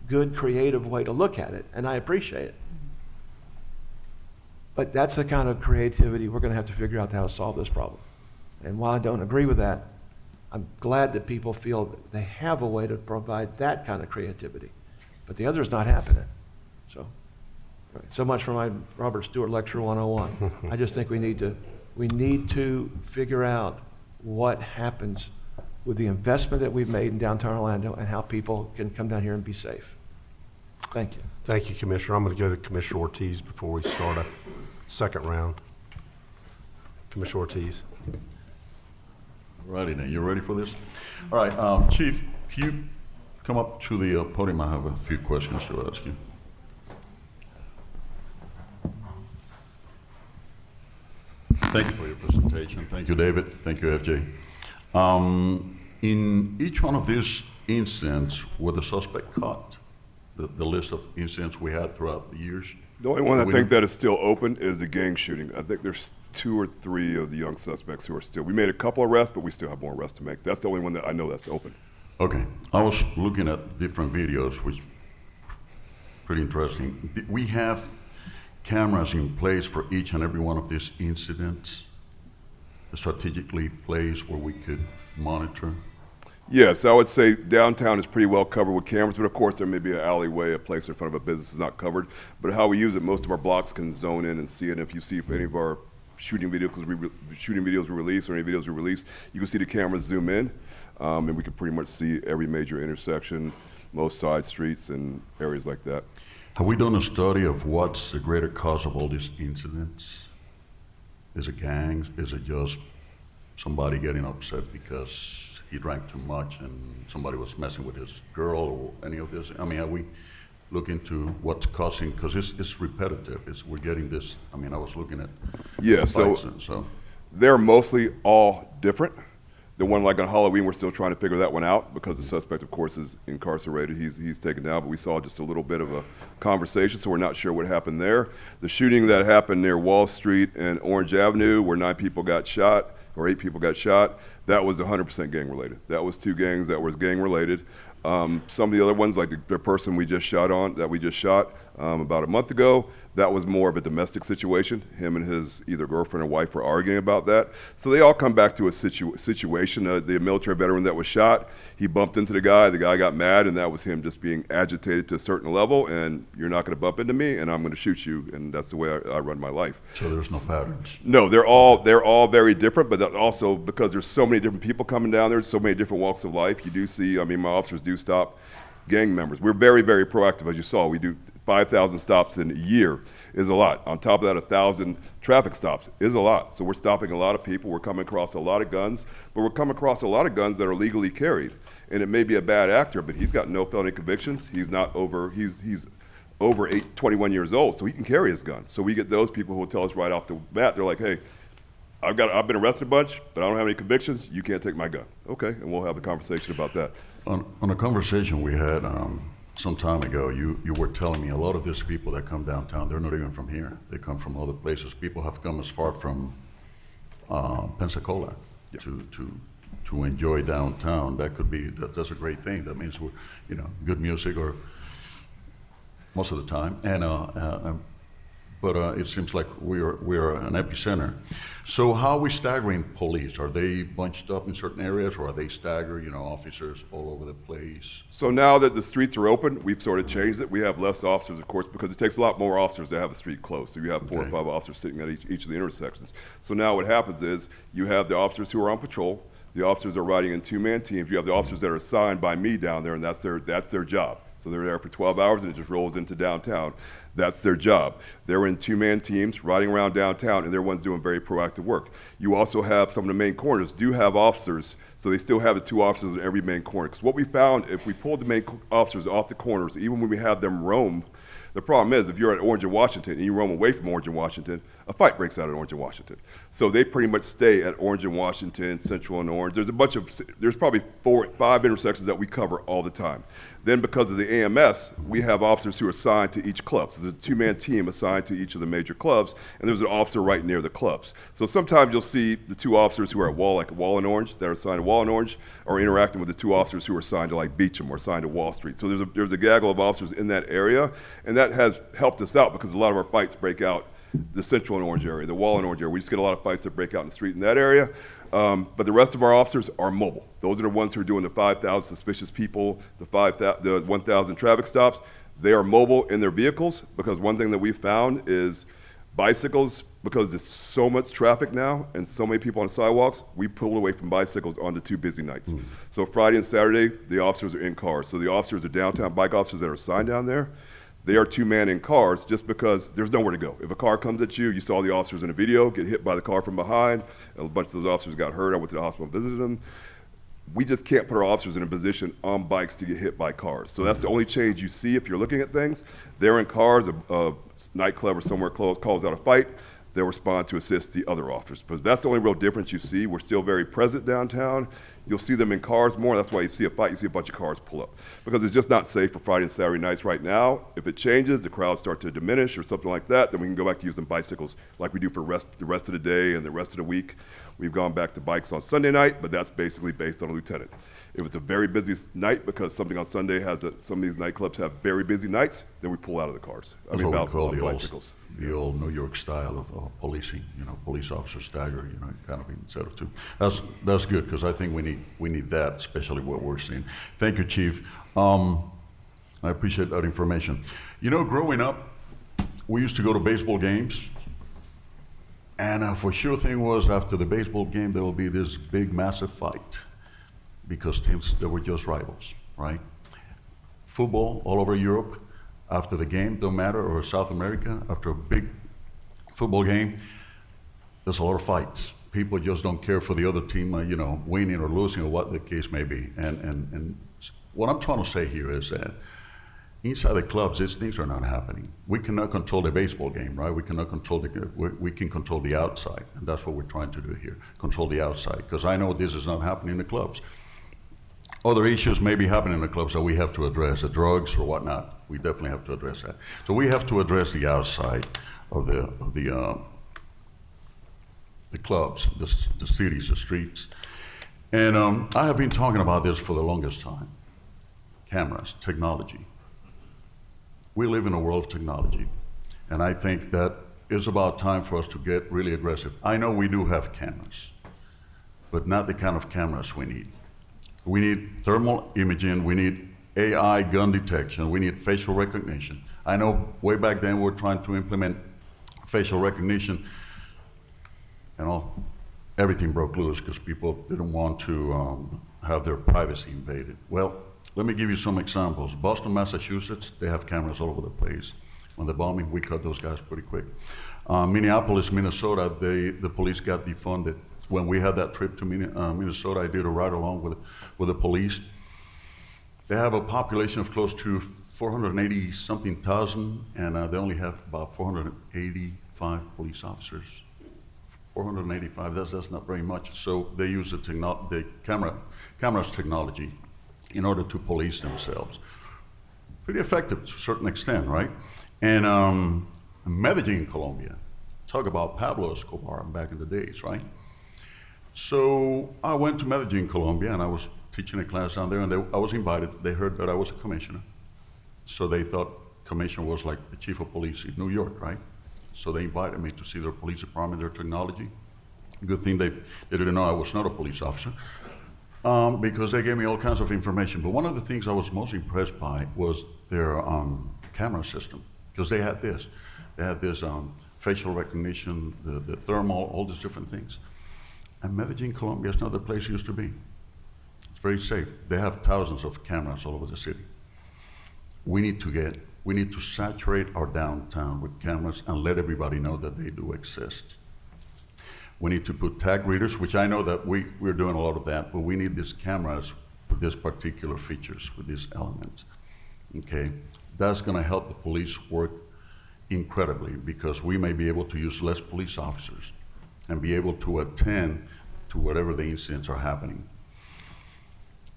good, creative way to look at it, and I appreciate it. But that's the kind of creativity we're going to have to figure out how to solve this problem. And while I don't agree with that, I'm glad that people feel that they have a way to provide that kind of creativity. But the other is not happening. So much for my Robert Stewart Lecture 101. I just think we need to figure out what happens with the investment that we've made in downtown Orlando and how people can come down here and be safe. Thank you. Thank you, Commissioner. I'm going to go to Commissioner Ortiz before we start a second round. Commissioner Ortiz. Righty now, you ready for this? All right, Chief, can you come up to the podium? I have a few questions to ask you. Thank you for your presentation. Thank you, David. Thank you, FJ. In each one of these incidents, were the suspect caught? The list of incidents we had throughout the years? The only one I think that is still open is the gang shooting. I think there's 2 or 3 of the young suspects who are still, we made a couple arrests, but we still have more arrests to make. That's the only one that I know that's open. Okay, I was looking at different videos, which pretty interesting. We have cameras in place for each and every one of these incidents, strategically placed where we could monitor. Yes, I would say downtown is pretty well covered with cameras, but of course there may be an alleyway, a place in front of a business is not covered. But how we use it, most of our blocks can zone in and see it. And if you see any of our shooting videos we release or any videos we release, you can see the cameras zoom in, and we can pretty much see every major intersection, most side streets and areas like that. Have we done a study of what's the greater cause of all these incidents? Is it gangs? Is it just somebody getting upset because he drank too much and somebody was messing with his girl or any of this? I mean, have we looked into what's causing, because it's repetitive. We're getting this, I mean, I was looking at so they're mostly all different. The one like on Halloween, we're still trying to figure that one out because the suspect, of course, is incarcerated. He's taken down, but we saw just a little bit of a conversation, so we're not sure what happened there. The shooting that happened near Wall Street and Orange Avenue, where 9 people got shot, or 8 people got shot, that was 100% gang related. That was 2 gangs that was gang related. Some of the other ones, like the person we just shot about a month ago, That was more of a domestic situation. Him and his either girlfriend or wife were arguing about that. So they all come back to a situation. The military veteran that was shot, he bumped into the guy got mad, and that was him just being agitated to a certain level, and you're not gonna bump into me, and I'm gonna shoot you, and that's the way I run my life. So there's no patterns. No, they're all very different, but also because there's so many different people coming down there, so many different walks of life, you do see, I mean, my officers do stop gang members. We're very, very proactive, as you saw. We do 5,000 stops in a year is a lot. On top of that, 1,000 traffic stops is a lot. So we're stopping a lot of people. We're coming across a lot of guns, but we're coming across a lot of guns that are legally carried. And it may be a bad actor, but he's got no felony convictions. He's not over, he's over 21 years old, so he can carry his gun. So we get those people who will tell us right off the bat, they're like, hey, I've been arrested a bunch, but I don't have any convictions. You can't take my gun. Okay, and we'll have a conversation about that. On a conversation we had some time ago, you were telling me a lot of these people that come downtown, they're not even from here. They come from other places. People have come as far from Pensacola to enjoy downtown. That's a great thing. That means we're, good music or most of the time. But it seems like we're an epicenter. So how are we staggering police? Are they bunched up in certain areas, or are they staggered, officers all over the place? So now that the streets are open, we've sort of changed it. We have less officers, of course, because it takes a lot more officers to have a street closed. So you have 4 or 5 officers sitting at each of the intersections. So now what happens is you have the officers who are on patrol. The officers are riding in 2-man teams. You have the officers that are assigned by me down there, and that's their job. So they're there for 12 hours, and it just rolls into downtown. That's their job. They're in 2-man teams riding around downtown, and they're ones doing very proactive work. You also have some of the main corners do have officers, so they still have the 2 officers in every main corner. Because what we found, if we pulled the main officers off the corners, even when we have them roam, the problem is if you're at Orange and Washington and you roam away from Orange and Washington, a fight breaks out at Orange and Washington. So they pretty much stay at Orange and Washington, Central and Orange. There's probably 4 or 5 intersections that we cover all the time. Then because of the AMS, we have officers who are assigned to each club. So there's a 2-man team assigned to each of the major clubs, and there's an officer right near the clubs. So sometimes you'll see the 2 officers who are at Wall and Orange, that are assigned to Wall and Orange, are interacting with the 2 officers who are assigned to like Beecham or assigned to Wall Street. So there's a gaggle of officers in that area, and that has helped us out because a lot of our fights break out the Central and Orange area, the Wall and Orange area. We just get a lot of fights that break out in the street in that area. But the rest of our officers are mobile. Those are the ones who are doing the 5,000 suspicious people, the 1,000 traffic stops. They are mobile in their vehicles because one thing that we found is bicycles, because there's so much traffic now and so many people on the sidewalks, we pulled away from bicycles on the 2 busy nights. So Friday and Saturday, the officers are in cars. So the officers are downtown bike officers that are assigned down there. They are 2-man in cars just because there's nowhere to go. If a car comes at you, you saw the officers in the video get hit by the car from behind. A bunch of those officers got hurt. I went to the hospital and visited them. We just can't put our officers in a position on bikes to get hit by cars. So that's the only change you see if you're looking at things. They're in cars, a nightclub or somewhere close calls out a fight, they'll respond to assist the other officers. But that's the only real difference you see. We're still very present downtown. You'll see them in cars more. That's why you see a fight, you see a bunch of cars pull up. Because it's just not safe for Friday and Saturday nights right now. If it changes, the crowds start to diminish or something like that, then we can go back to using bicycles like we do for the rest of the day and the rest of the week. We've gone back to bikes on Sunday night, but that's basically based on a lieutenant. If it's a very busy night, because something on Sunday some of these nightclubs have very busy nights, then we pull out of the cars. That's what we call bicycles. the old New York style of policing, police officer stagger, kind of instead of 2. That's good, because I think we need that, especially what we're seeing. Thank you, Chief. I appreciate that information. Growing up, we used to go to baseball games, and for sure thing was after the baseball game there will be this big massive fight because teams that were just rivals, right? Football all over Europe, after the game, don't matter, or South America, after a big football game, there's a lot of fights. People just don't care for the other team, winning or losing or what the case may be. And what I'm trying to say here is that inside the clubs, these things are not happening. We cannot control the baseball game, right? We cannot control we can control the outside, and that's what we're trying to do here, control the outside, because I know this is not happening in the clubs. Other issues may be happening in the clubs that we have to address, the drugs or whatnot. We definitely have to address that. So we have to address the outside of the clubs, the cities, the streets. And I have been talking about this for the longest time. Cameras, technology. We live in a world of technology. And I think that it's about time for us to get really aggressive. I know we do have cameras, but not the kind of cameras we need. We need thermal imaging, we need AI gun detection, we need facial recognition. I know way back then we were trying to implement facial recognition, and everything broke loose because people didn't want to have their privacy invaded. Well, let me give you some examples. Boston, Massachusetts, they have cameras all over the place. On the bombing, we caught those guys pretty quick. Minneapolis, Minnesota, the police got defunded. When we had that trip to Minnesota, I did a ride along with the police. They have a population of close to 480-something thousand, and they only have about 485 police officers. 485, that's not very much. So they use the camera's technology in order to police themselves. Pretty effective to a certain extent, right? And Medellin, Colombia. Talk about Pablo Escobar back in the days, right? So I went to Medellin, Colombia, and I was teaching a class down there, and I was invited. They heard that I was a commissioner. So they thought commissioner was like the chief of police in New York, right? So they invited me to see their police department, their technology. Good thing they didn't know I was not a police officer, because they gave me all kinds of information. But one of the things I was most impressed by was their camera system, because they had this. They had this facial recognition, the thermal, all these different things. And Medellin, Colombia is not the place it used to be. It's very safe. They have thousands of cameras all over the city. We need to saturate our downtown with cameras and let everybody know that they do exist. We need to put tag readers, which I know that we're doing a lot of that, but we need these cameras with these particular features, with these elements. Okay, that's gonna help the police work incredibly, because we may be able to use less police officers and be able to attend to whatever the incidents are happening.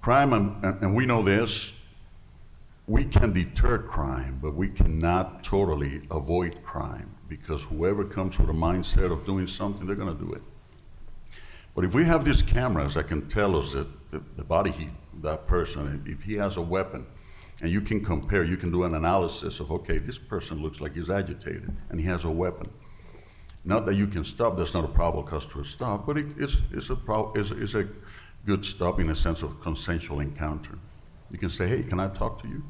Crime, and we know this, we can deter crime, but we cannot totally avoid crime, because whoever comes with a mindset of doing something, they're gonna do it. But if we have these cameras that can tell us that the body that person, if he has a weapon, and you can compare, you can do an analysis of, okay, this person looks like he's agitated, and he has a weapon. Not that you can stop, that's not a probable cause to stop, but it's a good stop in a sense of consensual encounter. You can say, hey, can I talk to you?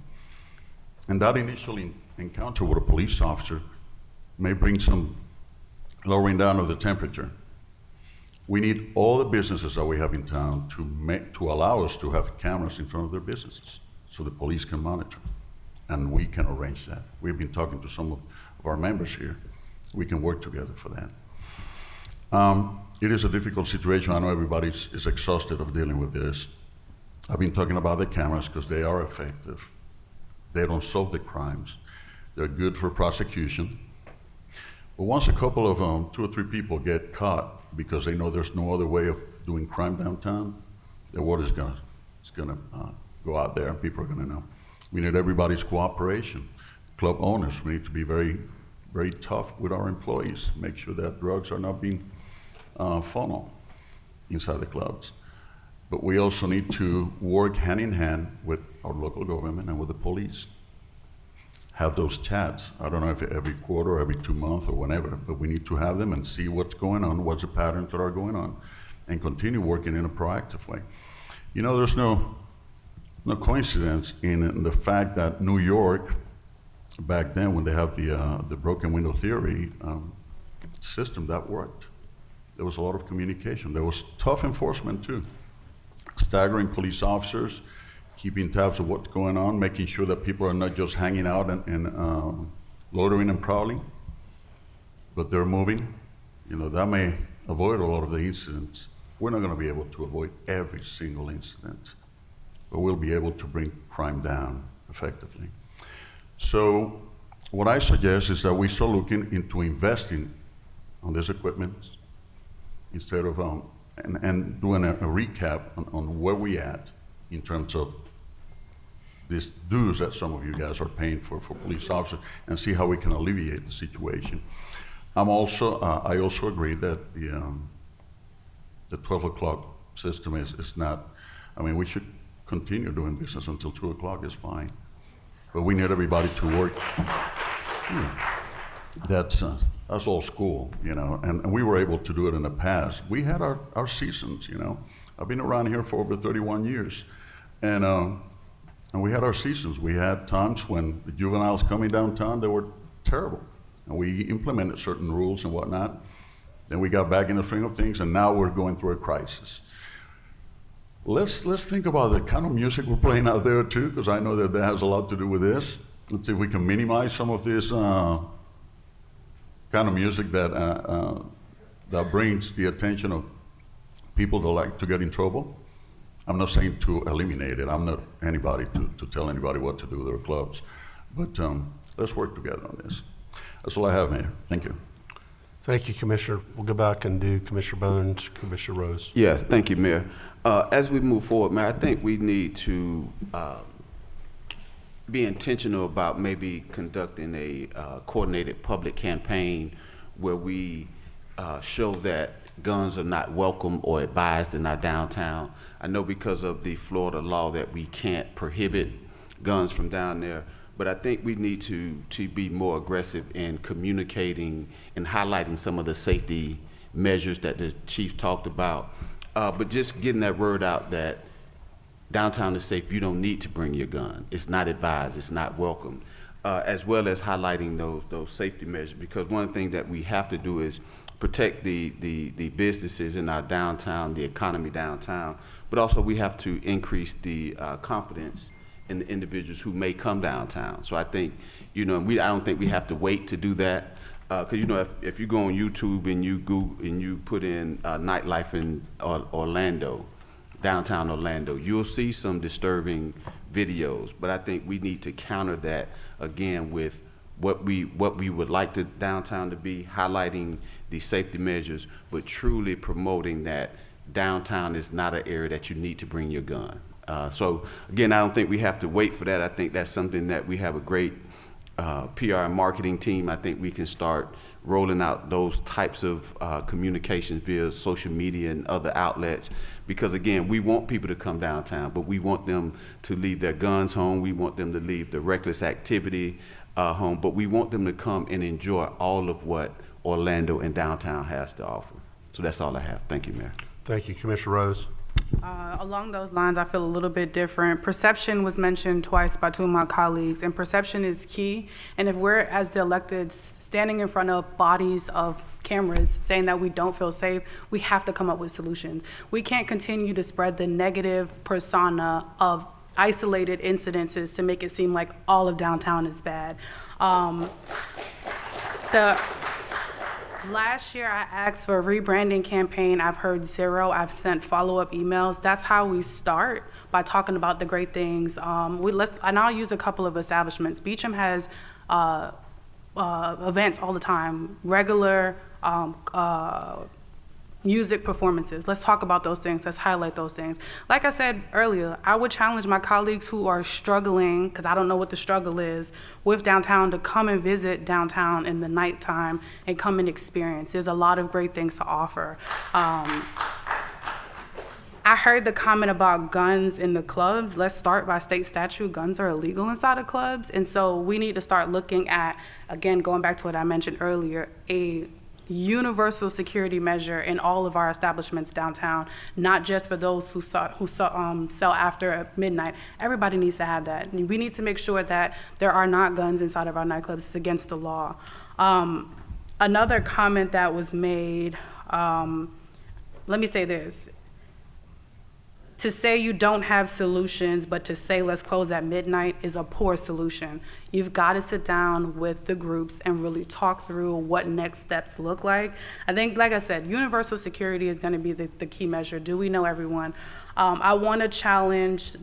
And that initial encounter with a police officer may bring some lowering down of the temperature. We need all the businesses that we have in town to allow us to have cameras in front of their businesses so the police can monitor, and we can arrange that. We've been talking to some of our members here. We can work together for that. It is a difficult situation. I know everybody is exhausted of dealing with this. I've been talking about the cameras because they are effective. They don't solve the crimes. They're good for prosecution. But once a couple of 2 or 3 people get caught because they know there's no other way of doing crime downtown, the word is gonna go out there and people are gonna know. We need everybody's cooperation. Club owners, we need to be very, very tough with our employees, make sure that drugs are not being funneled inside the clubs. But we also need to work hand in hand with our local government and with the police. Have those chats. I don't know if every quarter or every 2 months or whenever, but we need to have them and see what's going on, what's the patterns that are going on, and continue working in a proactive way. You know, there's no coincidence in the fact that New York, back then when they have the broken window theory system, that worked. There was a lot of communication. There was tough enforcement too. Staggering police officers, keeping tabs of what's going on, making sure that people are not just hanging out and loitering and prowling, but they're moving. You know, that may avoid a lot of the incidents. We're not going to be able to avoid every single incident, but we'll be able to bring crime down effectively. So what I suggest is that we start looking into investing on this equipment instead of and doing a recap on where we at in terms of these dues that some of you guys are paying for police officers, and see how we can alleviate the situation. I also agree that the 12 o'clock system is not, I mean, we should continue doing business until 2 o'clock is fine, but we need everybody to work. that's old school, you know, and we were able to do it in the past. We had our seasons, you know. I've been around here for over 31 years, and we had our seasons. We had times when the juveniles coming downtown, they were terrible, and we implemented certain rules and whatnot. Then we got back in the swing of things, and now we're going through a crisis. Let's think about the kind of music we're playing out there too, because I know that has a lot to do with this. Let's see if we can minimize some of this kind of music that brings the attention of people that like to get in trouble. I'm not saying to eliminate it. I'm not anybody to tell anybody what to do with their clubs. But let's work together on this. That's all I have, Mayor. Thank you. Thank you, Commissioner. We'll go back and do Commissioner Bones, Commissioner Rose. Yes, thank you, Mayor. As we move forward, Mayor, I think we need to be intentional about maybe conducting a coordinated public campaign where we show that guns are not welcome or advised in our downtown. I know because of the Florida law that we can't prohibit guns from down there, but I think we need to be more aggressive in communicating and highlighting some of the safety measures that the chief talked about. But just getting that word out that downtown is safe, you don't need to bring your gun. It's not advised, it's not welcome. As well as highlighting those safety measures, because one of the things that we have to do is protect the businesses in our downtown, the economy downtown, but also we have to increase the confidence in the individuals who may come downtown. So I think, you know, I don't think we have to wait to do that. Because you know, if you go on YouTube and you Google and you put in nightlife in Orlando, downtown Orlando, you'll see some disturbing videos. But I think we need to counter that again with what we would like the downtown to be, highlighting the safety measures, but truly promoting that downtown is not an area that you need to bring your gun. So again, I don't think we have to wait for that. I think that's something that we have a great PR and marketing team. I think we can start rolling out those types of communications via social media and other outlets, because again, we want people to come downtown, but we want them to leave their guns home. We want them to leave the reckless activity home, but we want them to come and enjoy all of what Orlando and downtown has to offer. So that's all I have. Thank you, Mayor. Thank you, Commissioner Rose. Along those lines, I feel a little bit different. Perception was mentioned twice by two of my colleagues, and perception is key. And if we're, as the electeds, standing in front of bodies of cameras saying that we don't feel safe, we have to come up with solutions. We can't continue to spread the negative persona of isolated incidences to make it seem like all of downtown is bad. Last year, I asked for a rebranding campaign. I've heard zero. I've sent follow-up emails. That's how we start, by talking about the great things. And I'll use a couple of establishments. Beecham has events all the time, regular music performances. Let's talk about those things. Let's highlight those things. Like I said earlier, I would challenge my colleagues who are struggling, because I don't know what the struggle is, with downtown, to come and visit downtown in the nighttime and come and experience. There's a lot of great things to offer. I heard the comment about guns in the clubs. Let's start by state statute. Guns are illegal inside of clubs. And so we need to start looking at, again, going back to what I mentioned earlier, a universal security measure in all of our establishments downtown, not just for those who sell after midnight. Everybody needs to have that. We need to make sure that there are not guns inside of our nightclubs. It's against the law. Another comment that was made, let me say this. To say you don't have solutions, but to say let's close at midnight is a poor solution. You've got to sit down with the groups and really talk through what next steps look like. I think, like I said, universal security is going to be the key measure. Do we know everyone? I want to challenge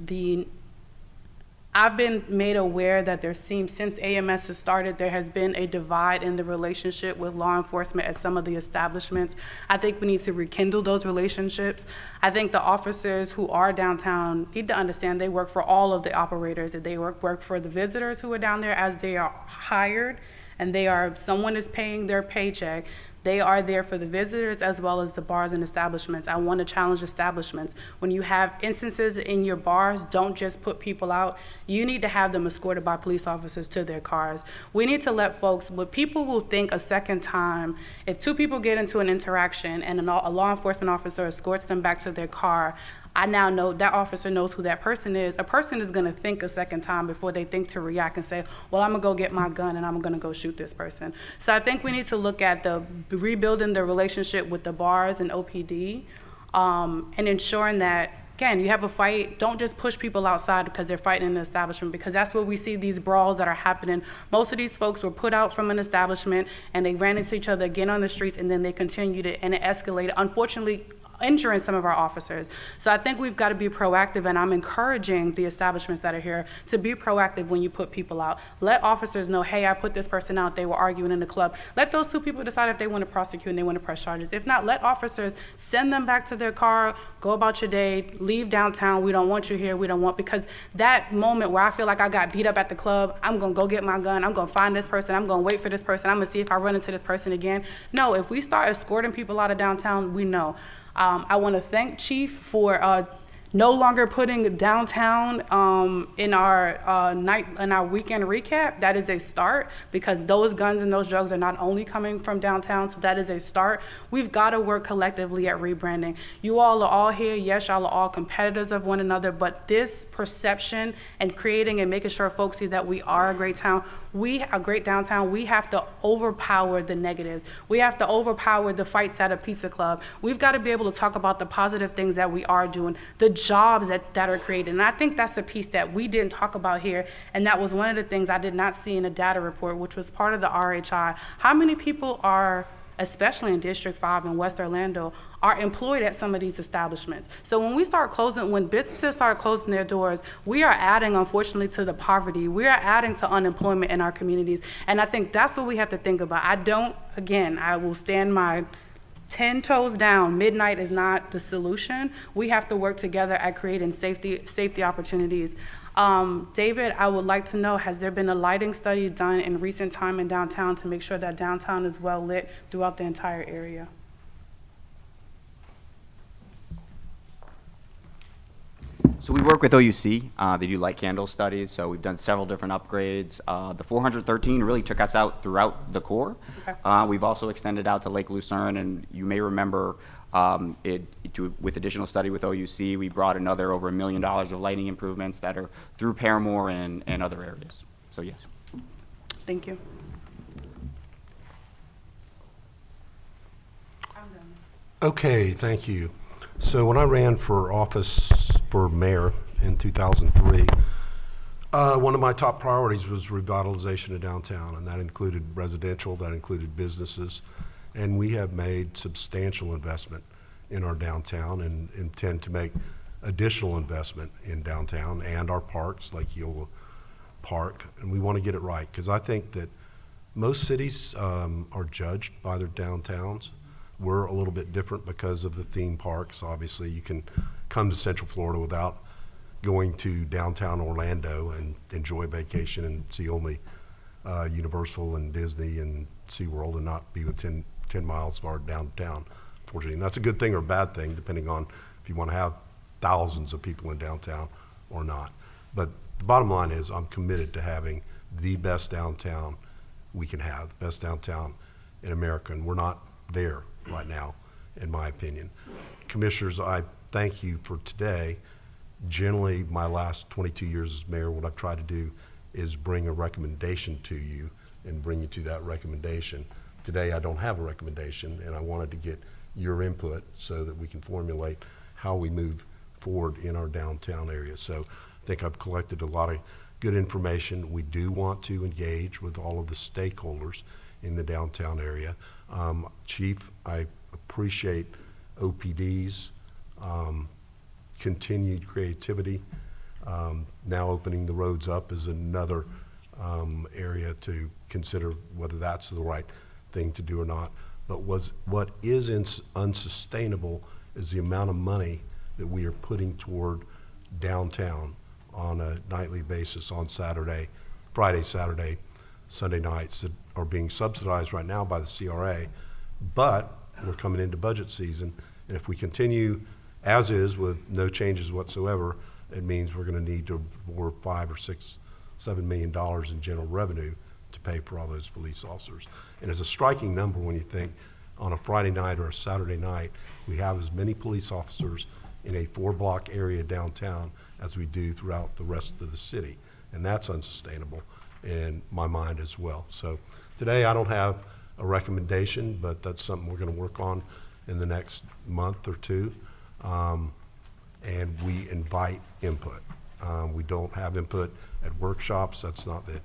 I've been made aware that since AMS has started, there has been a divide in the relationship with law enforcement at some of the establishments. I think we need to rekindle those relationships. I think the officers who are downtown need to understand they work for all of the operators, and they work for the visitors who are down there as they are hired, and someone is paying their paycheck. They are there for the visitors as well as the bars and establishments. I want to challenge establishments. When you have instances in your bars, don't just put people out. You need to have them escorted by police officers to their cars. We need to let folks, what people will think a second time, if two people get into an interaction and a law enforcement officer escorts them back to their car, I now know that officer knows who that person is. A person is gonna think a second time before they think to react and say, well, I'm gonna go get my gun and I'm gonna go shoot this person. So I think we need to look at the rebuilding the relationship with the bars and OPD, and ensuring that, again, you have a fight, don't just push people outside because they're fighting in the establishment, because that's where we see these brawls that are happening. Most of these folks were put out from an establishment and they ran into each other again on the streets, and then they continued it and it escalated, unfortunately, injuring some of our officers. So I think we've got to be proactive, and I'm encouraging the establishments that are here to be proactive when you put people out. Let officers know, hey, I put this person out, they were arguing in the club. Let those two people decide if they want to prosecute and they want to press charges. If not, let officers send them back to their car, go about your day, leave downtown, we don't want you here, we don't want, because that moment where I feel like I got beat up at the club, I'm gonna go get my gun, I'm gonna find this person, I'm gonna wait for this person, I'm gonna see if I run into this person again. No, if we start escorting people out of downtown, we know. I want to thank Chief for no longer putting downtown in our weekend recap. That is a start, because those guns and those drugs are not only coming from downtown, so that is a start. We've got to work collectively at rebranding. You all are all here, yes, y'all are all competitors of one another, but this perception and creating and making sure folks see that we are a great town, a great downtown, we have to overpower the negatives. We have to overpower the fights at a pizza club. We've got to be able to talk about the positive things that we are doing, the jobs that are created. And I think that's a piece that we didn't talk about here, and that was one of the things I did not see in a data report, which was part of the RHI. How many people are, especially in District 5 in West Orlando, are employed at some of these establishments? So when businesses start closing their doors, we are adding, unfortunately, to the poverty. We are adding to unemployment in our communities. And I think that's what we have to think about. I will stand my 10 toes down. Midnight is not the solution. We have to work together at creating safety opportunities. David, I would like to know, has there been a lighting study done in recent time in downtown to make sure that downtown is well lit throughout the entire area? So we work with OUC. They do light candle studies, so we've done several different upgrades. The 413 really took us out throughout the core. Okay. We've also extended out to Lake Lucerne, and you may remember with additional study with OUC, we brought another over $1 million of lighting improvements that are through Paramore and other areas. So yes. Thank you. Okay, thank you. So when I ran for office for mayor in 2003, one of my top priorities was revitalization of downtown, and that included residential, that included businesses, and we have made substantial investment in our downtown and intend to make additional investment in downtown and our parks like Eola Park, and we want to get it right, because I think that most cities are judged by their downtowns. We're a little bit different because of the theme parks. Obviously, you can come to Central Florida without going to downtown Orlando and enjoy vacation and see only Universal and Disney and SeaWorld and not be within 10 miles of our downtown, fortunately. And that's a good thing or a bad thing, depending on if you want to have thousands of people in downtown or not. But the bottom line is I'm committed to having the best downtown we can have, the best downtown in America, and we're not there right now, in my opinion. Commissioners, I thank you for today. Generally, my last 22 years as mayor, what I've tried to do is bring a recommendation to you and bring you to that recommendation. Today, I don't have a recommendation, and I wanted to get your input so that we can formulate how we move forward in our downtown area. So I think I've collected a lot of good information. We do want to engage with all of the stakeholders in the downtown area. Chief, I appreciate OPD's continued creativity. Now opening the roads up is another area to consider whether that's the right thing to do or not. But what is unsustainable is the amount of money that we are putting toward downtown on a nightly basis on Friday, Saturday, Sunday nights that are being subsidized right now by the CRA, But we're coming into budget season, and if we continue as is with no changes whatsoever, it means we're gonna need to bore $5 or $6, $7 million in general revenue to pay for all those police officers. And it's a striking number when you think on a Friday night or a Saturday night, we have as many police officers in a 4-block area downtown as we do throughout the rest of the city. And that's unsustainable in my mind as well. So today I don't have a recommendation, but that's something we're gonna work on in the next month or two. And we invite input. We don't have input at workshops. That's not the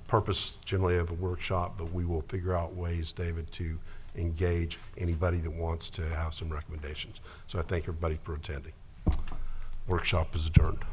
purpose generally of a workshop, but we will figure out ways, David, to engage anybody that wants to have some recommendations. So I thank everybody for attending. Workshop is adjourned.